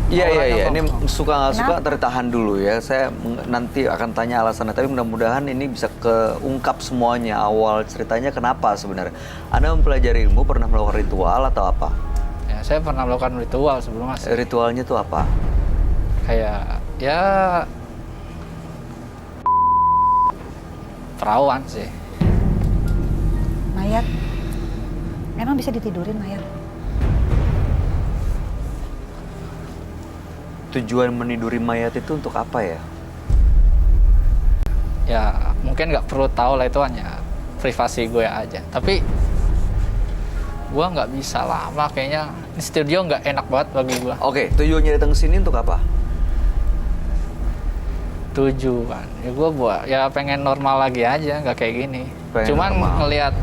Iya. Awalnya Ini kok. suka nggak suka Kenapa? tertahan dulu ya. Saya nanti akan tanya alasannya. Tapi mudah-mudahan ini bisa keungkap semuanya. Awal ceritanya kenapa sebenarnya? Anda mempelajari ilmu, pernah melakukan ritual atau apa? Ya saya pernah melakukan ritual sebelumnya sih. Ritualnya tuh apa? Kayak ya perawan sih. Mayat. Emang bisa ditidurin mayat? Tujuan meniduri mayat itu untuk apa ya? Ya mungkin nggak perlu tahu lah, itu hanya privasi gue aja. Tapi gue nggak bisa lama kayaknya. Di studio nggak enak banget bagi gue. Oke, tujuannya datang ke sini untuk apa? Tujuan ya gue buat ya pengen normal lagi aja, nggak kayak gini. Pengen Cuman normal. ngelihat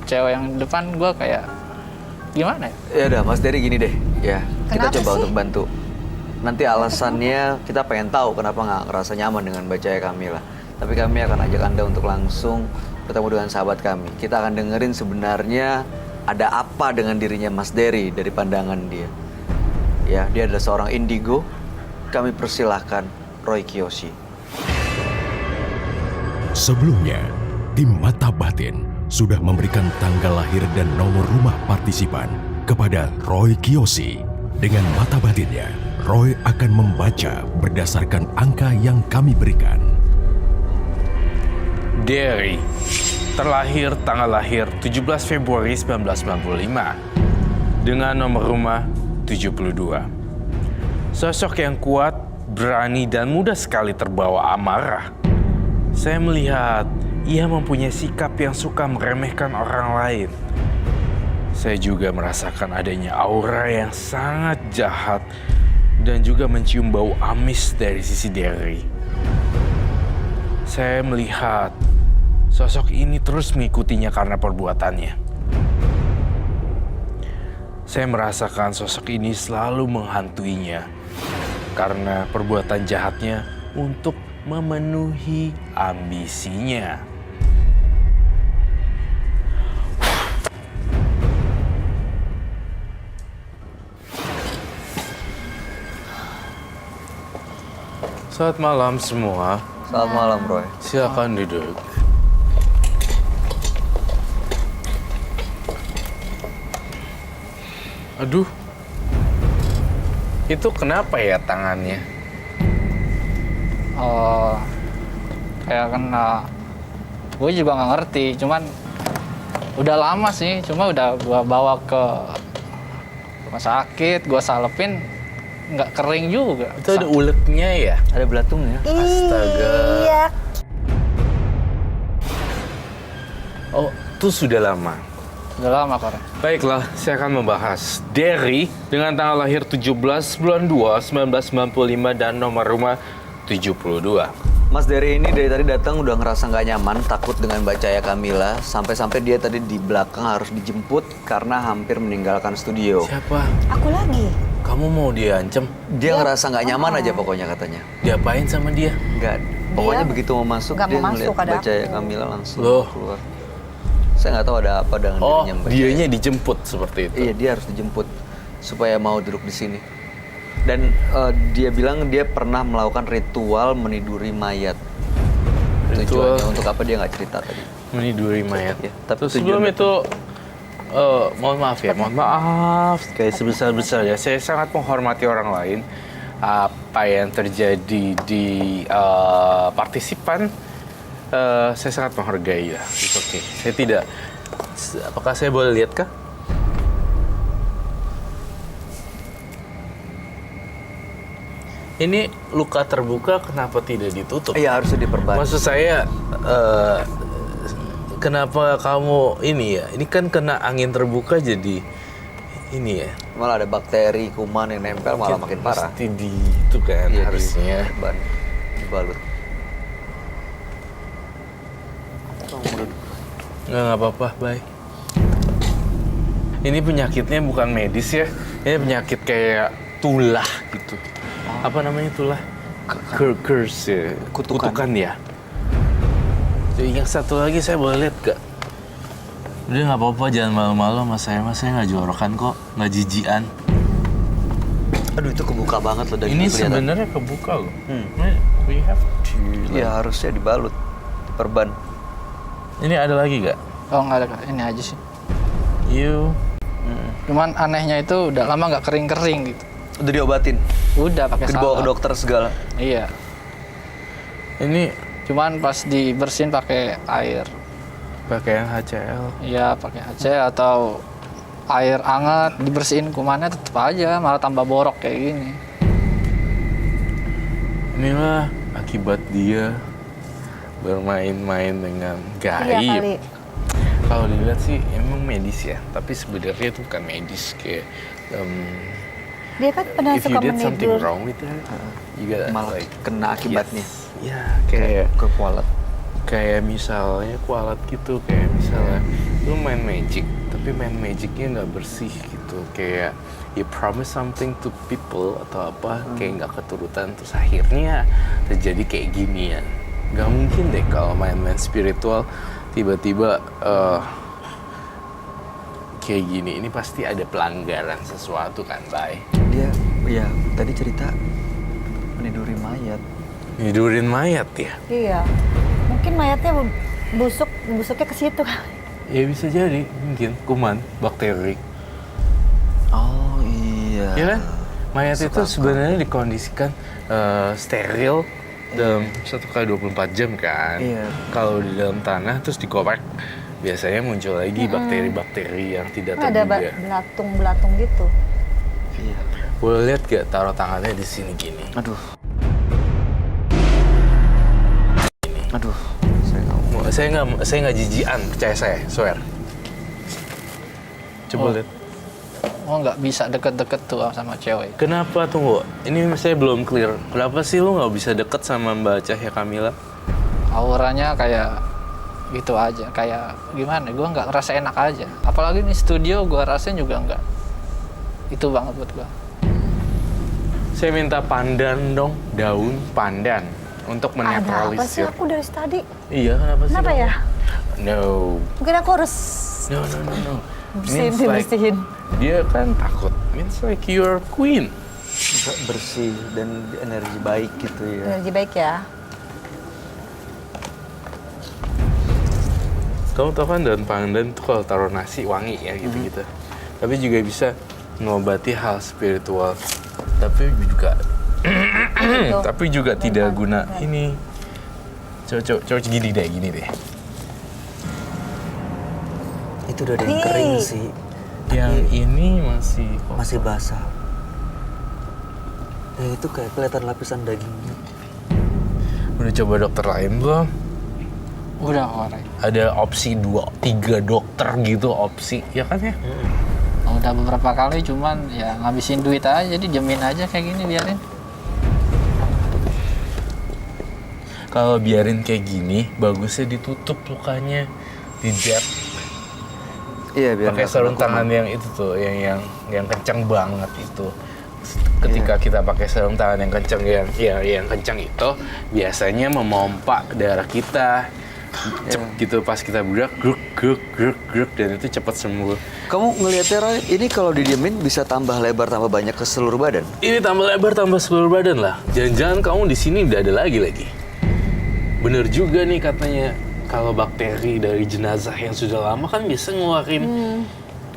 cewek yang depan gue kayak gimana ya? Ya udah, Mas Dery gini deh, ya kita Kenapa coba sih? untuk bantu. Nanti alasannya kita pengen tahu kenapa nggak ngerasa nyaman dengan Mbak Cahaya Kamila. Tapi kami akan ajak Anda untuk langsung bertemu dengan sahabat kami. Kita akan dengerin sebenarnya ada apa dengan dirinya Mas Dery dari pandangan dia. Ya, dia adalah seorang indigo. Kami persilahkan Roy Kiyoshi. Sebelumnya, tim Mata Batin sudah memberikan tanggal lahir dan nomor rumah partisipan kepada Roy Kiyoshi. Dengan mata batinnya, Roy akan membaca berdasarkan angka yang kami berikan. Dery, terlahir tanggal lahir 17 Februari 1995 dengan nomor rumah 72. Sosok yang kuat, berani, dan mudah sekali terbawa amarah. Saya melihat ia mempunyai sikap yang suka meremehkan orang lain. Saya juga merasakan adanya aura yang sangat jahat dan juga mencium bau amis dari sisi Dery. Saya melihat sosok ini terus mengikutinya karena perbuatannya. Saya merasakan sosok ini selalu menghantuinya karena perbuatan jahatnya untuk memenuhi ambisinya. Selamat malam semua. Selamat malam, Roy. Silakan duduk. Aduh. Itu kenapa ya tangannya? Oh, kayak kena. Gue juga nggak ngerti. Cuman udah lama sih. Cuma udah gue bawa ke rumah sakit. Gue salepin, nggak kering juga. Itu ada uletnya ya? Ada belatungnya. Astaga. Iya. Oh, itu sudah lama. Udah lama kok. Baiklah, saya akan membahas Dery dengan tanggal lahir 17 bulan 2 1995 dan nomor rumah 72. Mas Dery ini dari tadi datang udah ngerasa nggak nyaman, takut dengan Mbak Cahaya Kamila, sampai-sampai dia tadi di belakang harus dijemput karena hampir meninggalkan studio. Siapa? Aku lagi. Kamu mau diancam? Dia ngerasa nggak nyaman aja pokoknya katanya. Diapain sama dia? Nggak, pokoknya Dia begitu mau masuk nggak dia mau ngeliat masuk, ada Mbak Cahaya aku. Kamila langsung Loh. keluar. Saya nggak tahu ada apa dengan Oh, dirinya Mbak dianya Cahaya. dijemput seperti itu. Iya, dia harus dijemput supaya mau duduk di sini. Dan dia bilang dia pernah melakukan ritual meniduri mayat. Ritual. Tujuannya untuk apa dia nggak cerita tadi. Meniduri mayat. Ya, tapi Terus sebelum tujuan itu, mohon maaf, kayak sebesar-besarnya. Saya sangat menghormati orang lain. Apa yang terjadi di partisipan, saya sangat menghargai ya. It's okay. Saya tidak. Apakah saya boleh lihat kah? Ini luka terbuka, kenapa tidak ditutup? Iya, harusnya diperbanyak. Maksud saya, kenapa kamu ini ya? Ini kan kena angin terbuka jadi ini ya. Malah ada bakteri, kuman yang nempel malah makin parah. Pasti di itu kan Iya, harusnya. dibalut. Nggak apa-apa, bye. Ini penyakitnya bukan medis ya. Ini penyakit kayak tulah gitu. Apa namanya tulah? Curse ya. Kutukan ya. Jadi yang satu lagi saya boleh lihat gak? Udah nggak apa-apa, jangan malu-malu sama saya. Mas, saya nggak jorokan kok, nggak jijian. Aduh, itu kebuka banget loh dari Ini kelihatan. sebenarnya kebuka loh. We have to. Ya harusnya dibalut, diperban. Ini ada lagi gak? Oh nggak ada Kak, ini aja sih. You. Cuman anehnya itu udah lama nggak kering-kering gitu. Udah diobatin, Udah pakai dibawa ke salep. dokter segala. Iya. Ini Cuman pas dibersihin pakai air. pakai yang HCl. Iya, pakai HC atau air hangat dibersihin kumannya tetap aja malah tambah borok kayak gini. Inilah akibat dia bermain-main dengan Iya gaib. kali. Kalau dilihat sih emang medis ya, tapi sebenarnya itu bukan medis kayak Dia kan pernah if you suka did something menidur. wrong with that, you gotta Malah kena akibatnya. Ya, kayak Kekualat. kayak misalnya kualat gitu, kayak misalnya lu main magic, tapi main magicnya nggak bersih gitu, kayak you promise something to people atau apa, kayak nggak keturutan, terus akhirnya terjadi kayak ginian. Nggak mungkin deh kalau main-main spiritual tiba-tiba kayak gini. Ini pasti ada pelanggaran sesuatu kan, Bay? Dia, ya tadi cerita meniduri mayat. Nidurin mayat ya? Iya. Mungkin mayatnya busuknya ke situ kan. Ya bisa jadi, mungkin kuman, bakteri. Oh iya. Ya kan? Mayat Masuk itu akal. sebenarnya dikondisikan steril dalam 1x24 jam kan. Iya. Kalau di dalam tanah terus dikorek, biasanya muncul lagi bakteri-bakteri yang tidak Ada terduga. belatung-belatung gitu. Iya. Boleh lihat gak taruh tangannya di sini gini? Aduh. Aduh. Saya nggak mau. Saya nggak jijian, percaya saya, swear. Coba Oh. lihat. Oh nggak bisa deket-deket tuh sama cewek. Kenapa tunggu? Ini saya belum clear. Kenapa sih lu nggak bisa deket sama Mbak Cahya Kamila? Auranya kayak gitu aja, kayak gimana? Gue nggak ngerasa enak aja. Apalagi di studio gue rasain juga nggak. Itu banget buat gue. Saya minta pandan dong, daun pandan untuk Ada apa sih menetralisir. aku dari tadi? Iya, kenapa sih? Kenapa kamu? ya? No. Mungkin aku harus No. bersihin, Means like, dibersihin. dia kan takut. Means like you're queen. Bersih dan energi baik gitu ya. Energi baik ya. Kamu tau kan daun pandan tuh kalau taruh nasi wangi ya gitu-gitu. Tapi juga bisa mengobati hal spiritual. Tapi juga Gitu. tapi juga tidak guna ini. Coba gini deh. Itu udah ada yang Nih. kering sih. Yang ini masih Masih basah. Itu kayak kelihatan lapisan dagingnya. Udah coba dokter lain belum? Udah korek. Ada opsi 2-3 dokter gitu opsi, ya kan ya? Udah beberapa kali cuman ya ngabisin duit aja, jadi jamin aja kayak gini biarin. Kalau biarin kayak gini, bagusnya ditutup lukanya, di dep. Iya, biar Pakai nggak sarung kena tangan yang itu tuh, yang kencang banget itu. Ketika kita pakai sarung tangan yang kencang yang kencang itu biasanya memompa darah kita cepet gitu pas kita bergerak gruk dan itu cepat sembuh. Kamu ngelihatnya Roy, ini kalau didiemin bisa tambah lebar tambah banyak ke seluruh badan. Ini tambah lebar tambah seluruh badan lah. Jangan-jangan kamu di sini udah ada lagi. Bener juga nih katanya kalau bakteri dari jenazah yang sudah lama kan bisa ngeluarin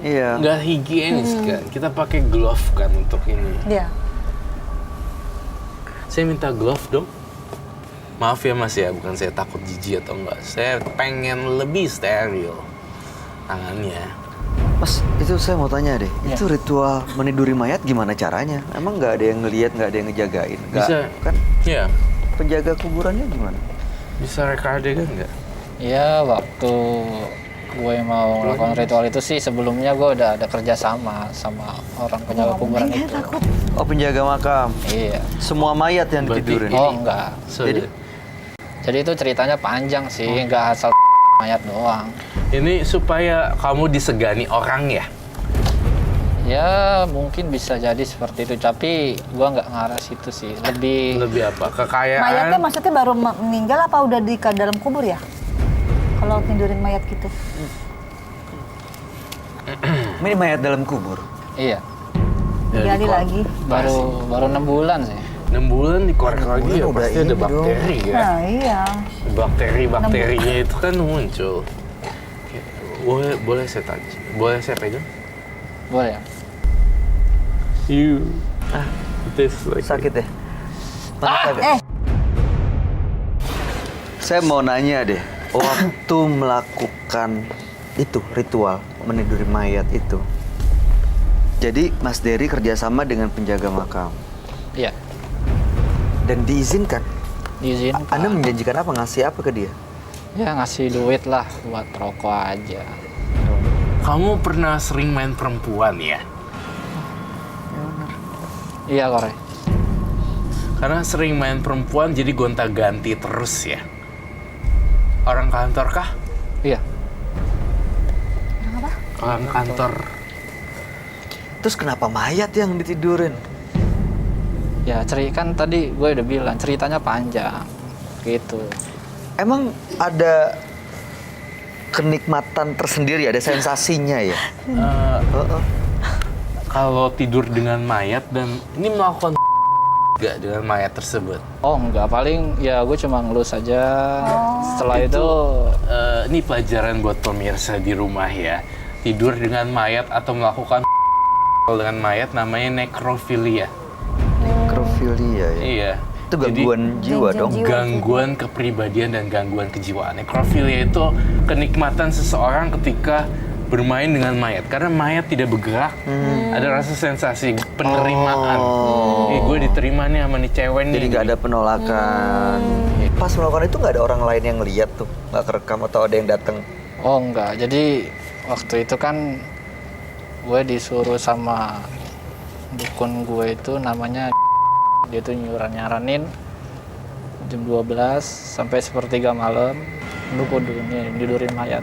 Iya. nggak higienis kan. Kita pakai glove kan untuk ini. Iya. Saya minta glove dong. Maaf ya Mas ya, bukan saya takut jijik atau enggak. Saya pengen lebih steril tangannya. Mas, itu saya mau tanya deh. Itu ritual meniduri mayat gimana caranya? Emang nggak ada yang ngelihat, nggak ada yang ngejagain? Nggak, Bisa. Kan Ya, penjaga kuburannya gimana? bisa reka adegan nggak? Ya waktu gue mau melakukan ritual itu sih sebelumnya gue udah ada kerja sama orang penjaga kuburan itu. Oh, penjaga makam. Iya. Semua mayat yang Berarti ditidurin. Oh enggak. Jadi Jadi itu ceritanya panjang sih, nggak asal mayat doang. Ini supaya kamu disegani orang ya? Ya mungkin bisa jadi seperti itu, tapi gua nggak ngarah situ sih. Lebih apa? Kekayaan? Mayatnya maksudnya baru meninggal apa udah di dalam kubur ya? Kalau tidurin mayat gitu. ini mayat dalam kubur. Iya. Digali lagi. Baru 6 bulan sih. 6 bulan dikorek lagi ya, udah pasti ada ini dong. bakteri ya. Nah, iya. Bakteri-bakterinya itu kan muncul. Boleh saya tanya? Boleh saya pegang? Boleh ya? This like Sakit ya? Saya mau nanya deh, waktu melakukan itu ritual meniduri mayat itu, jadi Mas Dery kerjasama dengan penjaga makam Iya. dan diizinkan. Diizinkan. Anda menjanjikan apa? Ngasih apa ke dia? Ya ngasih duit lah buat rokok aja. Kamu pernah sering main perempuan ya? Iya Kore. Karena sering main perempuan jadi gonta-ganti terus ya? Orang kantor kah? Iya. Orang kantor. Terus kenapa mayat yang ditidurin? Ya kan tadi gue udah bilang ceritanya panjang. Gitu. Emang ada kenikmatan tersendiri, ada sensasinya ya? Kalau tidur dengan mayat dan ini melakukan gak dengan mayat tersebut? Oh enggak, paling ya gue cuma ngelus aja. Setelah itu Ini pelajaran buat pemirsa di rumah ya. Tidur dengan mayat atau melakukan dengan mayat namanya nekrofilia. Nekrofilia ya? Iya. Itu gangguan jiwa dong? Gangguan kepribadian dan gangguan kejiwaan. Nekrofilia itu kenikmatan seseorang ketika bermain dengan mayat. Karena mayat tidak bergerak, ada rasa sensasi penerimaan. Gue diterima nih sama nih cewek nih. Jadi nggak ada penolakan. Pas melakukan itu nggak ada orang lain yang lihat tuh, nggak kerekam atau ada yang datang? oh enggak. Jadi waktu itu kan gue disuruh sama dukun gue itu namanya dia tuh nyaranin jam 12 sampai 1:30 malam lu kudu tidurin mayat.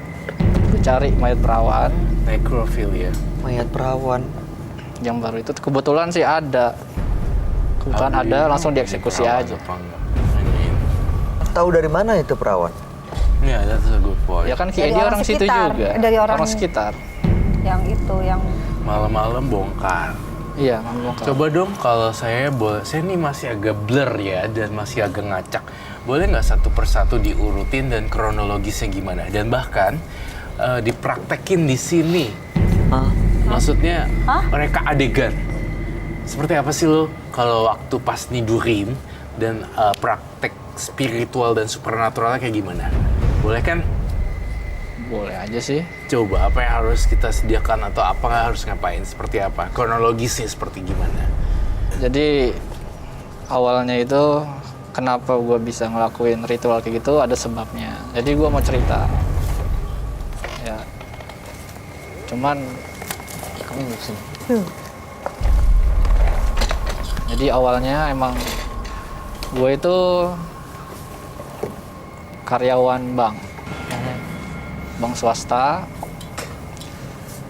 Lu cari mayat perawan Nekrofilia. Mayat perawan. yang baru itu kebetulan sih ada. Kebetulan ada langsung dieksekusi aja. Tahu dari mana itu perawan? Ya, that's a good point. Ya kan Dari dia orang orang situ sekitar. juga. Dari orang- sekitar. Yang itu, yang Malam-malam bongkar. Iya, membongkar. Coba dong kalau saya ini masih agak blur ya dan masih agak ngacak. Boleh nggak satu persatu diurutin dan kronologisnya gimana? Dan bahkan dipraktekin di sini. Maksudnya mereka adegan. Seperti apa sih lo kalau waktu pas nidurin dan praktek spiritual dan supernaturalnya kayak gimana? Boleh kan? Boleh aja sih. Coba apa yang harus kita sediakan atau apa yang harus ngapain? Seperti apa? Kronologisnya seperti gimana? Jadi awalnya itu kenapa gue bisa ngelakuin ritual kayak gitu ada sebabnya. Jadi gue mau cerita. Ya. Cuman jadi awalnya emang gue itu karyawan bank swasta.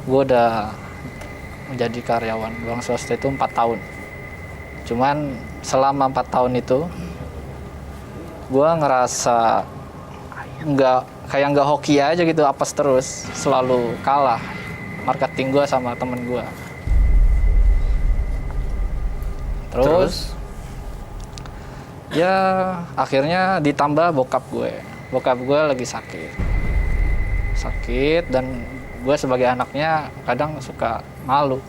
Gue udah menjadi karyawan bank swasta itu 4 tahun. Cuman selama 4 tahun itu gue ngerasa nggak hoki aja gitu, apes terus, selalu kalah marketing gue sama temen gue. Terus ya akhirnya ditambah bokap gue lagi sakit dan gue sebagai anaknya kadang suka malu.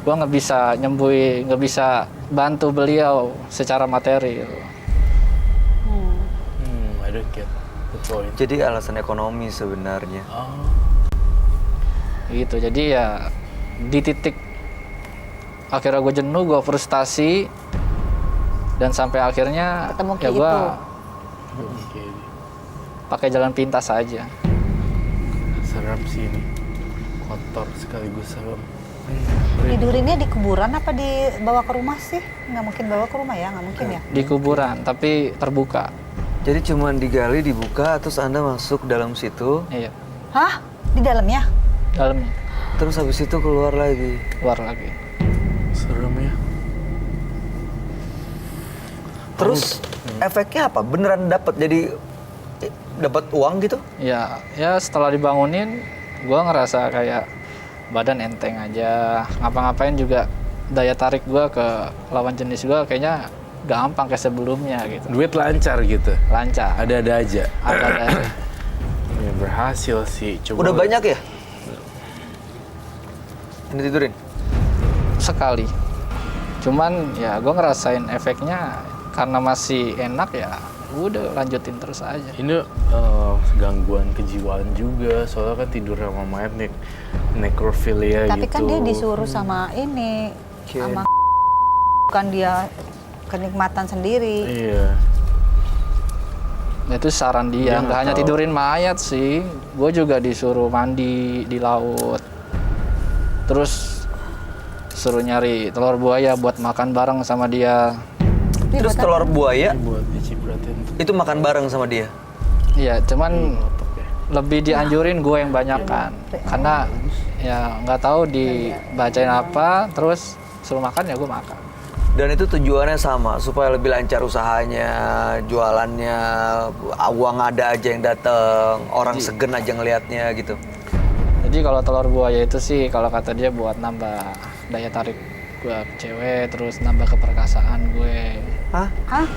Gue nggak bisa nyembuhin, nggak bisa bantu beliau secara materi. I don't get the point. Jadi alasan ekonomi sebenarnya. Gitu, jadi ya di titik akhirnya gue jenuh, gue frustasi, dan sampai akhirnya Ketemu ya kayak gue itu. Oke. pakai jalan pintas aja. Serem sih ini. Kotor sekaligus serem. Tidurinnya di kuburan apa dibawa ke rumah sih? Nggak mungkin bawa ke rumah ya, nggak mungkin ya? Di kuburan tapi terbuka. Jadi cuman digali, dibuka, terus Anda masuk dalam situ, Iya, Hah? Di dalamnya? dalamnya terus habis itu keluar lagi. keluar lagi. Serem ya. Terus efeknya apa? Beneran dapat dapat uang gitu? Ya setelah dibangunin, gue ngerasa kayak badan enteng aja, ngapa-ngapain juga daya tarik gue ke lawan jenis gue kayaknya gampang kayak sebelumnya gitu. Duit lancar gitu. Lancar. Ada-ada aja. Ada. Ya, berhasil sih. Coba Udah banyak ya? Ini tidurin? Sekali. Cuman ya gue ngerasain efeknya karena masih enak ya udah lanjutin terus aja. Ini gangguan kejiwaan juga, soalnya kan tidur sama mayat nekrofilia Tapi gitu. kan dia disuruh sama ini, sama bukan dia kenikmatan sendiri. Iya. Itu saran Dia dia, nggak nggak hanya tahu. tidurin mayat sih. Gue juga disuruh mandi di laut. Terus suruh nyari telur buaya buat makan bareng sama dia. Terus telur buaya Buat dicipratin tuh. itu makan bareng sama dia. Iya, cuman Otak ya. lebih dianjurin gue yang banyak kan. Karena ya nggak tahu dibacain apa, terus suruh makan ya gue makan. Dan itu tujuannya sama, supaya lebih lancar usahanya, jualannya, uang ada aja yang dateng, orang segen aja ngelihatnya gitu. Jadi kalau telur buaya itu sih kalau kata dia buat nambah daya tarik gue ke cewek, terus nambah keperkasaan gue. Hah? Hah?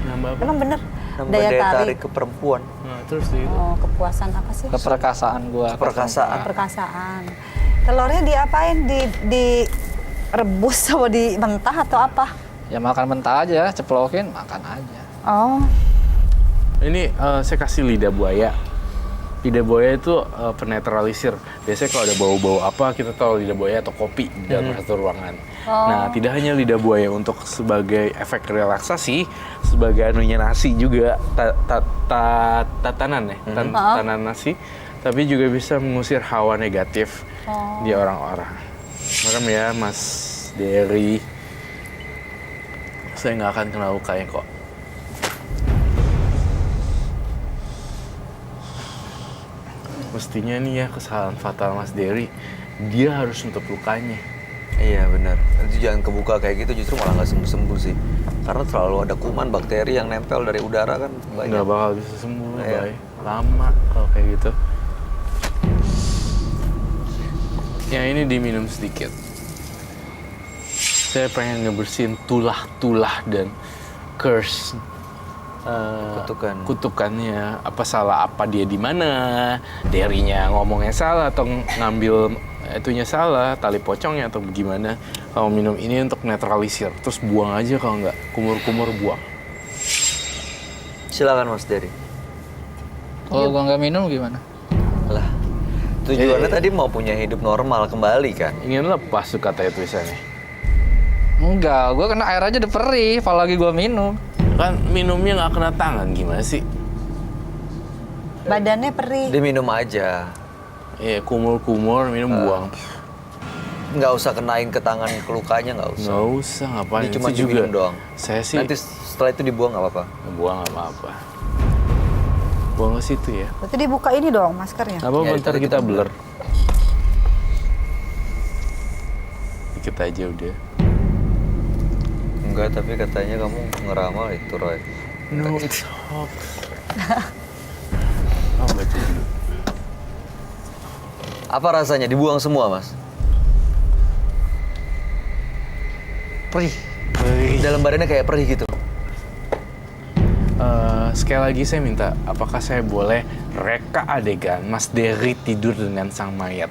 Nambah apa? Emang bener? Nambah daya tarik ke perempuan. Nah, terus itu. Oh, kepuasan apa sih? Keperkasaan gue. Perkasaan. Perkasaan. Telurnya diapain? Direbus atau di mentah atau apa? Ya makan mentah aja, ceplokin makan aja. Oh, Ini saya kasih lidah buaya. Lidah buaya itu penetralisir. Biasanya kalau ada bau-bau apa, kita tahu lidah buaya atau kopi di dalam satu ruangan. Nah, tidak hanya lidah buaya untuk sebagai efek relaksasi, sebagai anunya nasi juga, tatanan ya, tatanan nasi, tapi juga bisa mengusir hawa negatif di orang-orang. Makanya ya, Mas Dery, saya nggak akan kena lukanya kok. Mestinya nih ya kesalahan fatal Mas Dery, dia harus nutup lukanya. Iya benar. Itu jangan kebuka kayak gitu, justru malah nggak sembuh-sembuh sih. Karena terlalu ada kuman, bakteri yang nempel dari udara kan banyak. Nggak bakal bisa sembuh, Iya. Bay. Lama kalau kayak gitu. Ya ini diminum sedikit. Saya pengen ngebersihin tulah-tulah dan curse. Kutukannya, apa salah apa dia di mana, Dery-nya ngomongnya salah atau ngambil itunya salah, tali pocongnya atau gimana. Kalau minum ini untuk netralisir, terus buang aja kalau nggak, kumur-kumur buang. Silakan Mas Dery. Kalau gua nggak minum gimana? Lah, tujuannya tadi mau punya hidup normal kembali kan? Ingin lepas tuh katanya tulisannya. Enggak, gua kena air aja udah perih, apalagi gua minum. Kan minumnya nggak kena tangan, gimana sih? badannya perih. Diminum aja. Iya, kumur-kumur, minum buang. Nggak usah kenain ke tangan ke lukanya, nggak usah. Nggak usah, ngapain? Ini cuma Itu juga diminum doang. Saya sih Nanti setelah itu dibuang nggak apa-apa. buang nggak apa-apa. Buang ke situ ya. Berarti dibuka ini dong maskernya. Apa Ya, bentar itu kita kita blur. Dikit aja udah. Enggak, tapi katanya kamu ngeramal itu, Roy. No, it's hoax. Apa rasanya? Dibuang semua, Mas? Perih. Dalam badannya kayak perih gitu. Sekali lagi saya minta, apakah saya boleh reka adegan Mas Dery tidur dengan sang mayat?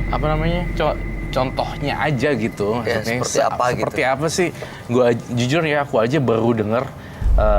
Apa namanya? Contohnya aja gitu. Ya, Maksudnya, seperti apa gitu? Seperti apa sih? Gua jujur ya, aku aja baru denger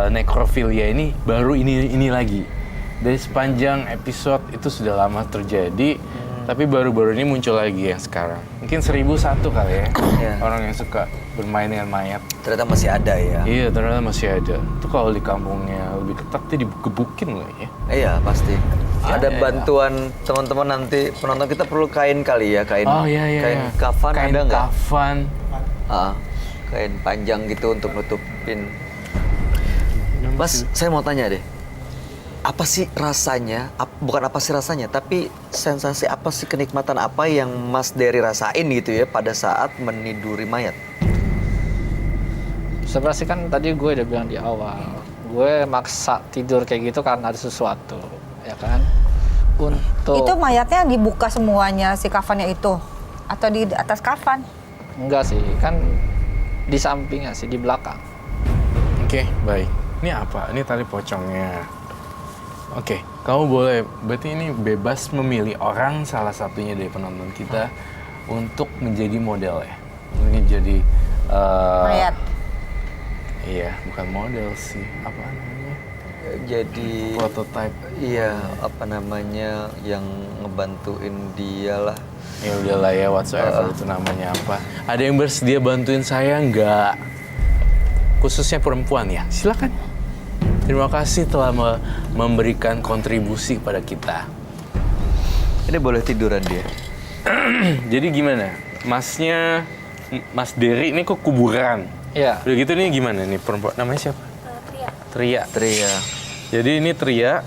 nekrofilia ini baru ini lagi. Dari sepanjang episode itu sudah lama terjadi, tapi baru-baru ini muncul lagi yang sekarang. Mungkin 1001 kali ya, Iya. orang yang suka bermain dengan mayat. Ternyata masih ada ya. Iya, ternyata masih ada. Itu kalau di kampungnya lebih ketat, dia digebukin loh ya. Iya, pasti. Ada iya. bantuan teman-teman nanti penonton kita perlu kain kali ya, kain. Oh iya. Kain kafan Kain ada nggak? kafan. Kain panjang gitu untuk nutupin. Mas, saya mau tanya deh. Apa sih rasanya? Bukan apa sih rasanya, tapi sensasi apa sih, kenikmatan apa yang Mas Dery rasain gitu ya pada saat meniduri mayat? Sebenarnya kan tadi gue udah bilang di awal, gue maksa tidur kayak gitu karena ada sesuatu, ya kan? Untuk Itu mayatnya dibuka semuanya si kafannya itu atau di atas kafan? enggak sih, kan di sampingnya sih, di belakang. Oke, baik. Ini apa? Ini tali pocongnya. Oke, kamu boleh, berarti ini bebas memilih orang salah satunya dari penonton kita untuk menjadi model ya. Ini jadi Mayat. Iya, bukan model sih. Apa namanya? Jadi Prototype. iya, apa namanya, yang ngebantuin dia lah. Ya udahlah ya, whatsoever itu namanya apa. Ada yang bersedia bantuin saya nggak? Khususnya perempuan ya, silakan. Terima kasih telah memberikan kontribusi kepada kita. Ini boleh tiduran dia. Jadi gimana? Mas Dery ini kok kuburan? Iya. Udah gitu nih gimana nih perempuan? Namanya siapa? Tria. Tria. Jadi ini Tria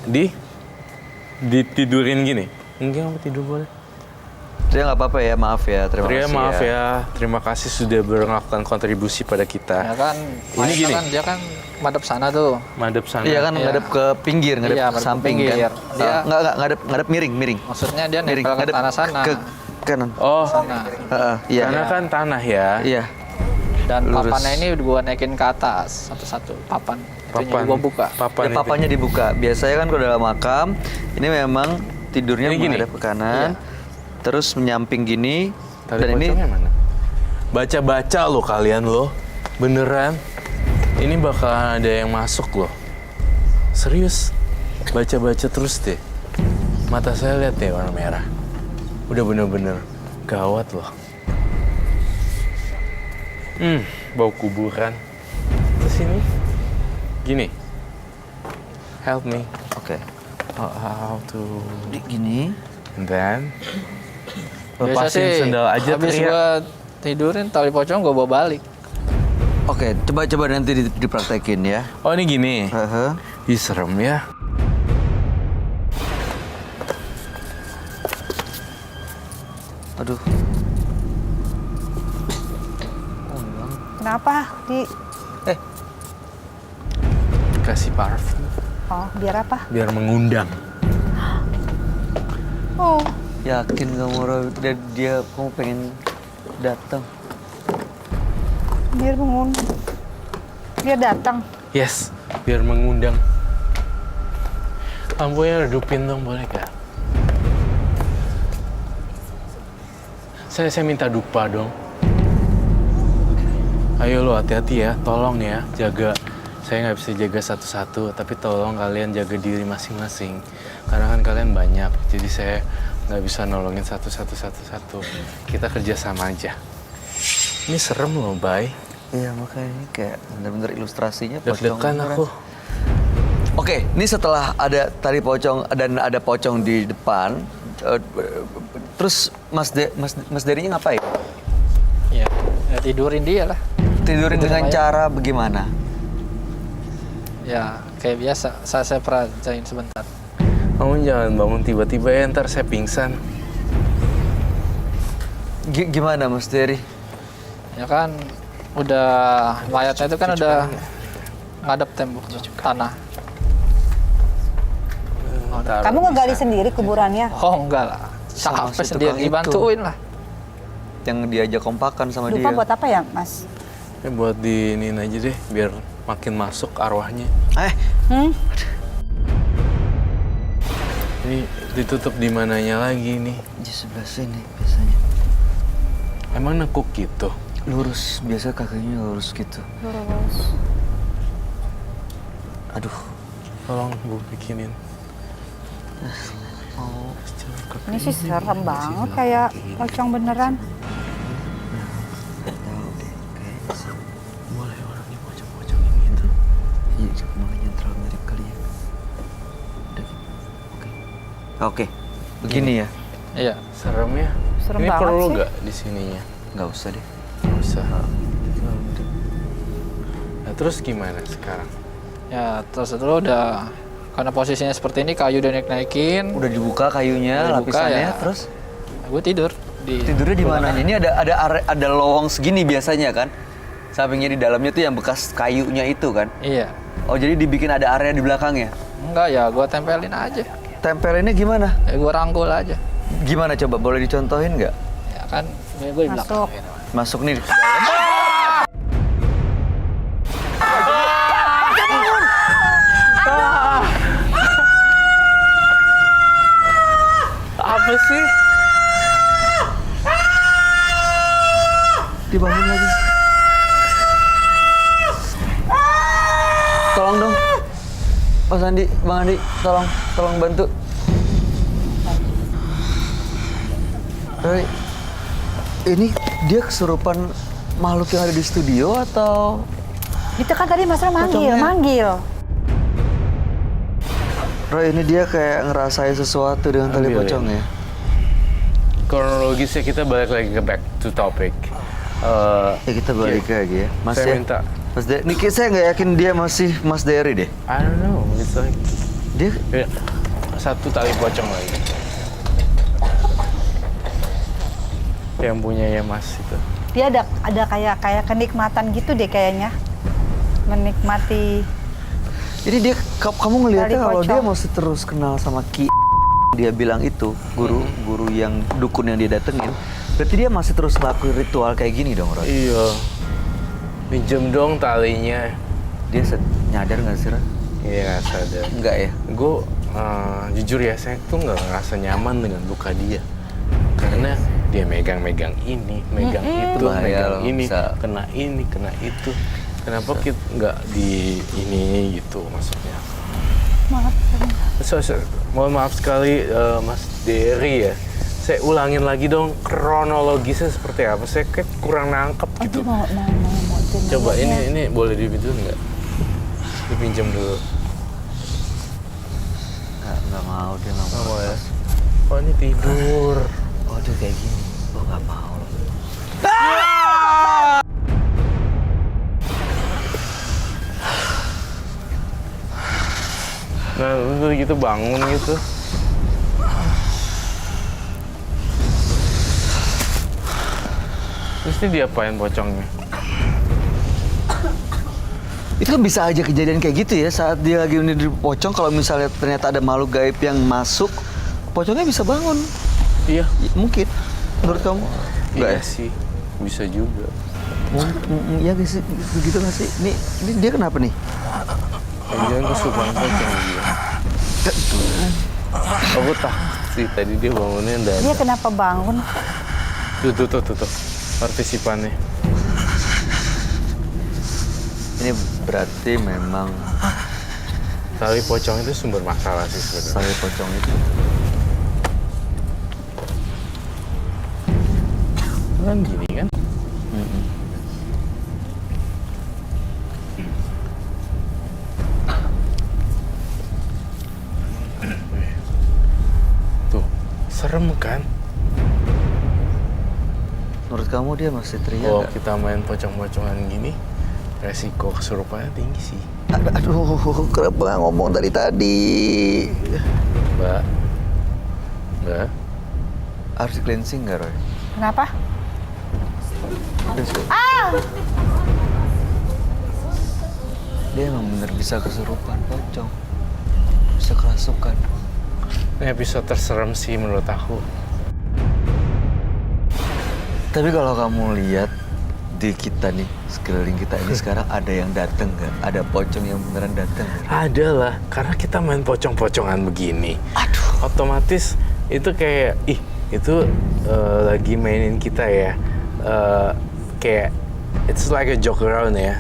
ditidurin gini. Mungkin kamu tidur boleh? Tria nggak apa-apa ya, maaf ya. Terima Tria kasih maaf ya. Terima kasih sudah melakukan kontribusi pada Ya kita. kan, Ini mayatnya gini. kan dia kan madep sana tuh. Madep sana. Iya kan, Iya. ngadep ke pinggir, ngadep Iya, ke ngadep ke samping pinggir. kan. Dia- Ngadep miring. Maksudnya dia Miring, nempel ke ngadep tanah sana. ke kanan. Oh, Sana. Iya. karena kan tanah ya. Iya. Dan Lurus. papannya ini gua naikin ke atas satu-satu papan. Itunya gua buka. Papan Ya, itu. papanya dibuka. Biasanya kan kalau dalam makam, ini memang tidurnya Ini gini? menghadap ke kanan, terus menyamping gini, Tali dan ini pocongnya mana? Baca-baca loh kalian loh. Beneran. Ini bakal ada yang masuk loh. Serius. Baca-baca terus deh. Mata saya lihat deh warna merah. Udah bener-bener gawat loh. Bau kuburan. Terus ini. Gini. Help me. oke. How to... Gini. And then... Biasa Lepasin sih, sendal aja habis Tria. gua tidurin tali pocong gua bawa balik. Oke, coba nanti dipraktekin ya. Oh ini gini. Heeh. Ih serem ya. Aduh. Kenapa? Kasih parfum. Oh, biar apa? Biar mengundang. Oh, Yakin kamu, Roy? Dia kamu pengen datang? biar bangun. Biar datang. Yes, biar mengundang. Lampunya redupin dong, boleh gak? Saya minta dupa dong. Ayo lo hati-hati ya, tolong ya, jaga. Saya nggak bisa jaga satu-satu, tapi tolong kalian jaga diri masing-masing. Karena kan kalian banyak, jadi saya nggak bisa nolongin satu-satu. Kita kerja sama aja. Ini serem loh, Bay. Iya, makanya ini kayak bener-bener ilustrasinya Deg-degan aku. Oke, ini setelah ada tali pocong dan ada pocong di depan, terus Mas Dery-nya ngapain? Ya tidurin dia lah. Tidurin Tidur dengan mayat. cara bagaimana? Ya kayak biasa, saya perajain sebentar. Kamu jangan bangun tiba-tiba ya, ntar saya pingsan. Gimana Mas Dery? Ya kan udah mayatnya itu kan udah ngadep tembok tuh, tanah. taruh Kamu di ngegali sana. sendiri kuburannya? Oh enggak lah. Sama Sampai si sendiri tukang itu. dibantuin lah. Yang diajak kompakan sama Dupa dia. buat apa ya, Mas? Buat diinin aja deh, biar makin masuk arwahnya. Hmm? Ini ditutup di mananya lagi nih? Di sebelah sini biasanya. Emang nekuk gitu? Lurus, biasa kakinya lurus gitu. Lurus. Aduh, Tolong gue bikinin. Ini sih serem banget kayak pocong beneran. nggak tahu deh, kayaknya sih. Boleh orang ini pocong-pocongin gitu. Iya, makanya terlalu mirip kali ya. Udah, oke. Oke, begini ya. Iya. Serem ya? Serem ini banget perlu sih. nggak di sininya? Nggak usah deh. Nggak usah. Nah terus gimana sekarang? Ya terus itu udah karena posisinya seperti ini kayu udah naik-naikin. Udah dibuka kayunya, Udah dibuka, lapisannya, ya. terus Gue tidur di tidurnya di mana? Ini ada lowong segini biasanya kan? Sampingnya di dalamnya tuh yang bekas kayunya itu kan? Iya. Oh jadi dibikin ada area di belakangnya? Enggak ya, gue tempelin aja. Tempelinnya gimana? Ya gue rangkul aja. Gimana coba? Boleh dicontohin nggak? Ya kan, gue di belakang. Masuk. Masuk nih ke dalam. Apa sih? Dibangun lagi. Tolong dong. Mas Andi, Bang Andi, tolong bantu. Roy, ini dia kesurupan makhluk yang ada di studio atau? Itu kan tadi Mas Ram Pocongnya. manggil. Roy, ini dia kayak ngerasain sesuatu dengan tali Ambil ya. pocong ya? Kronologisnya kita balik lagi ke back to topic. Ya kita balik lagi ya. Mas Saya ya? minta. Mas Dery, ini saya nggak yakin dia masih Mas Dery deh. I don't know, it's like Dia ya, satu tali pocong lagi. Yang punyanya Mas itu. Dia ada kayak kenikmatan gitu deh kayaknya. Menikmati. Jadi dia kamu ngelihatnya Tali kalau pocong. dia masih terus kenal sama Ki dia bilang itu guru yang dukun yang dia datengin, berarti dia masih terus ngelakuin ritual kayak gini dong, Roy. Iya. Minjem dong talinya. Dia nyadar nggak sih, Roy? Iya nggak sadar. Enggak ya? Gue jujur ya, saya tuh nggak ngerasa nyaman dengan luka dia. Karena dia megang-megang ini, megang itu, Bahaya megang loh, ini, bisa. kena itu. Kenapa kita nggak di ini gitu maksudnya? Maaf. Mohon maaf sekali Mas Dery ya. Saya ulangin lagi dong kronologisnya seperti apa. Saya kayak kurang nangkep gitu. Mau. Coba ini boleh dipinjam nggak? Dipinjam dulu. Nggak mau, dia nggak Nggak mau. mau ya? Oh ini tidur. Oh dia kayak gini. Oh nggak mau. Nah itu gitu bangun gitu. Terus ini diapain pocongnya? Itu kan bisa aja kejadian kayak gitu ya saat dia lagi di pocong. Kalau misalnya ternyata ada makhluk gaib yang masuk, pocongnya bisa bangun. Iya. Mungkin. Menurut kamu? Nggak Iya ya? sih. Bisa juga. Iya sih, begitu nggak sih? Ini dia kenapa nih? Jangan kesukaan pocong dia. Aku takut sih tadi dia bangunnya Dia dan kenapa bangun? tuh partisipannya. Ini berarti memang Tali pocong itu sumber masalah sih sebenarnya. tali pocong itu. Kan gini kan? Tuh, serem kan? Menurut kamu dia masih teriak Kalau nggak? kita main pocong-pocongan gini, resiko kesurupannya tinggi sih. Aduh, kenapa nggak ngomong dari tadi? Mbak. Harus di cleansing nggak, Roy? Kenapa? Dia emang bener bisa kesurupan pocong. Bisa kerasukan. Ini episode terserem sih menurut aku. Tapi kalau kamu lihat di kita nih, sekeliling kita ini sekarang ada yang dateng nggak? Ada pocong yang beneran dateng nggak? Ada lah, karena kita main pocong-pocongan begini. Aduh. Otomatis itu kayak, itu lagi mainin kita ya. Kayak, it's like a joke around ya.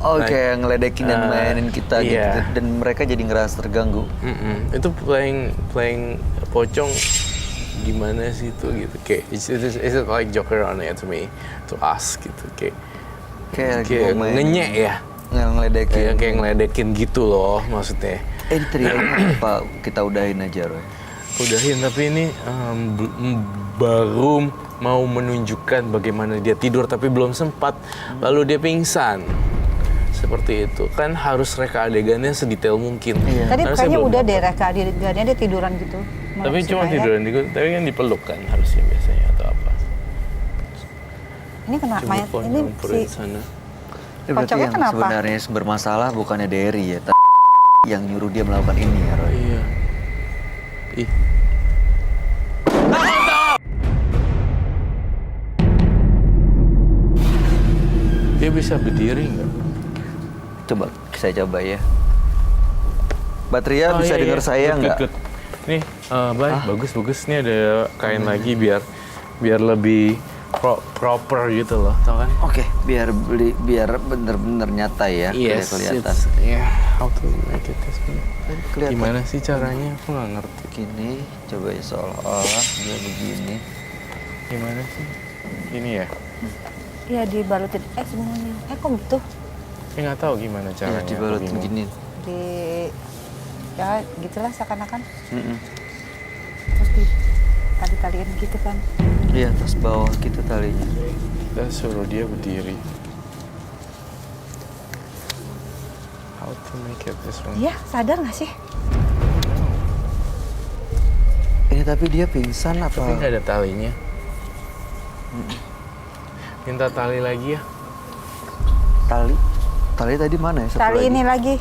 Oh, kayak ngeledekin dan mainin kita gitu. iya. Dan mereka jadi ngerasa terganggu. Itu playing pocong gimana sih itu gitu. Kayak, it's like joke around ya to me, to us gitu. Kayak ngenyek ya. Ngeledekin. Kayak ngeledekin gitu loh maksudnya. Ini tadi apa kita udahin aja, Roy? Udahin, tapi ini baru mau menunjukkan bagaimana dia tidur tapi belum sempat, lalu dia pingsan. Seperti itu kan, harus reka adegannya sedetail mungkin. Iya. Tadi Karena saya kayaknya belum udah dapat. deh reka adegannya dia tiduran gitu. Tapi Malam cuma Sinaya. tiduran tapi kan dipeluk kan harusnya biasanya atau apa. Ini kena Coba mayat kok ini nyamperin si sana. Berarti Pocongnya yang kenapa? sebenarnya bermasalah bukannya Derry ya, tapi yang nyuruh dia melakukan ini ya, Roy. Iya. Ih. Dia bisa berdiri nggak? Coba saya coba ya. Batria Oh, bisa iya, dengar iya. saya Good, nggak? good, good. Nih, bagus. Nih ada kain lagi biar lebih proper gitu loh, tau kan? Oke, biar bener-bener nyata ya, Yes, kelihatan. yeah. How to make it this way? Kelihatan. Gimana sih caranya? Aku nggak ngerti. Gini, coba ya seolah-olah dia begini. Gimana sih? Ini ya? iya dibalutin semuanya. Kok gitu? Saya nggak tahu gimana Ya, caranya. dibalut aku bingung. begini. Di ya gitulah seakan-akan Mm-mm. terus di tali-taliin gitu kan. Iya, atas bawah gitu talinya. Kita suruh dia berdiri. How to make it this one? Iya, sadar nggak sih? Ini tapi dia pingsan apa? Tapi nggak ada talinya. Minta tali lagi ya. Tali tadi mana ya? Satu Tali lagi. ini lagi.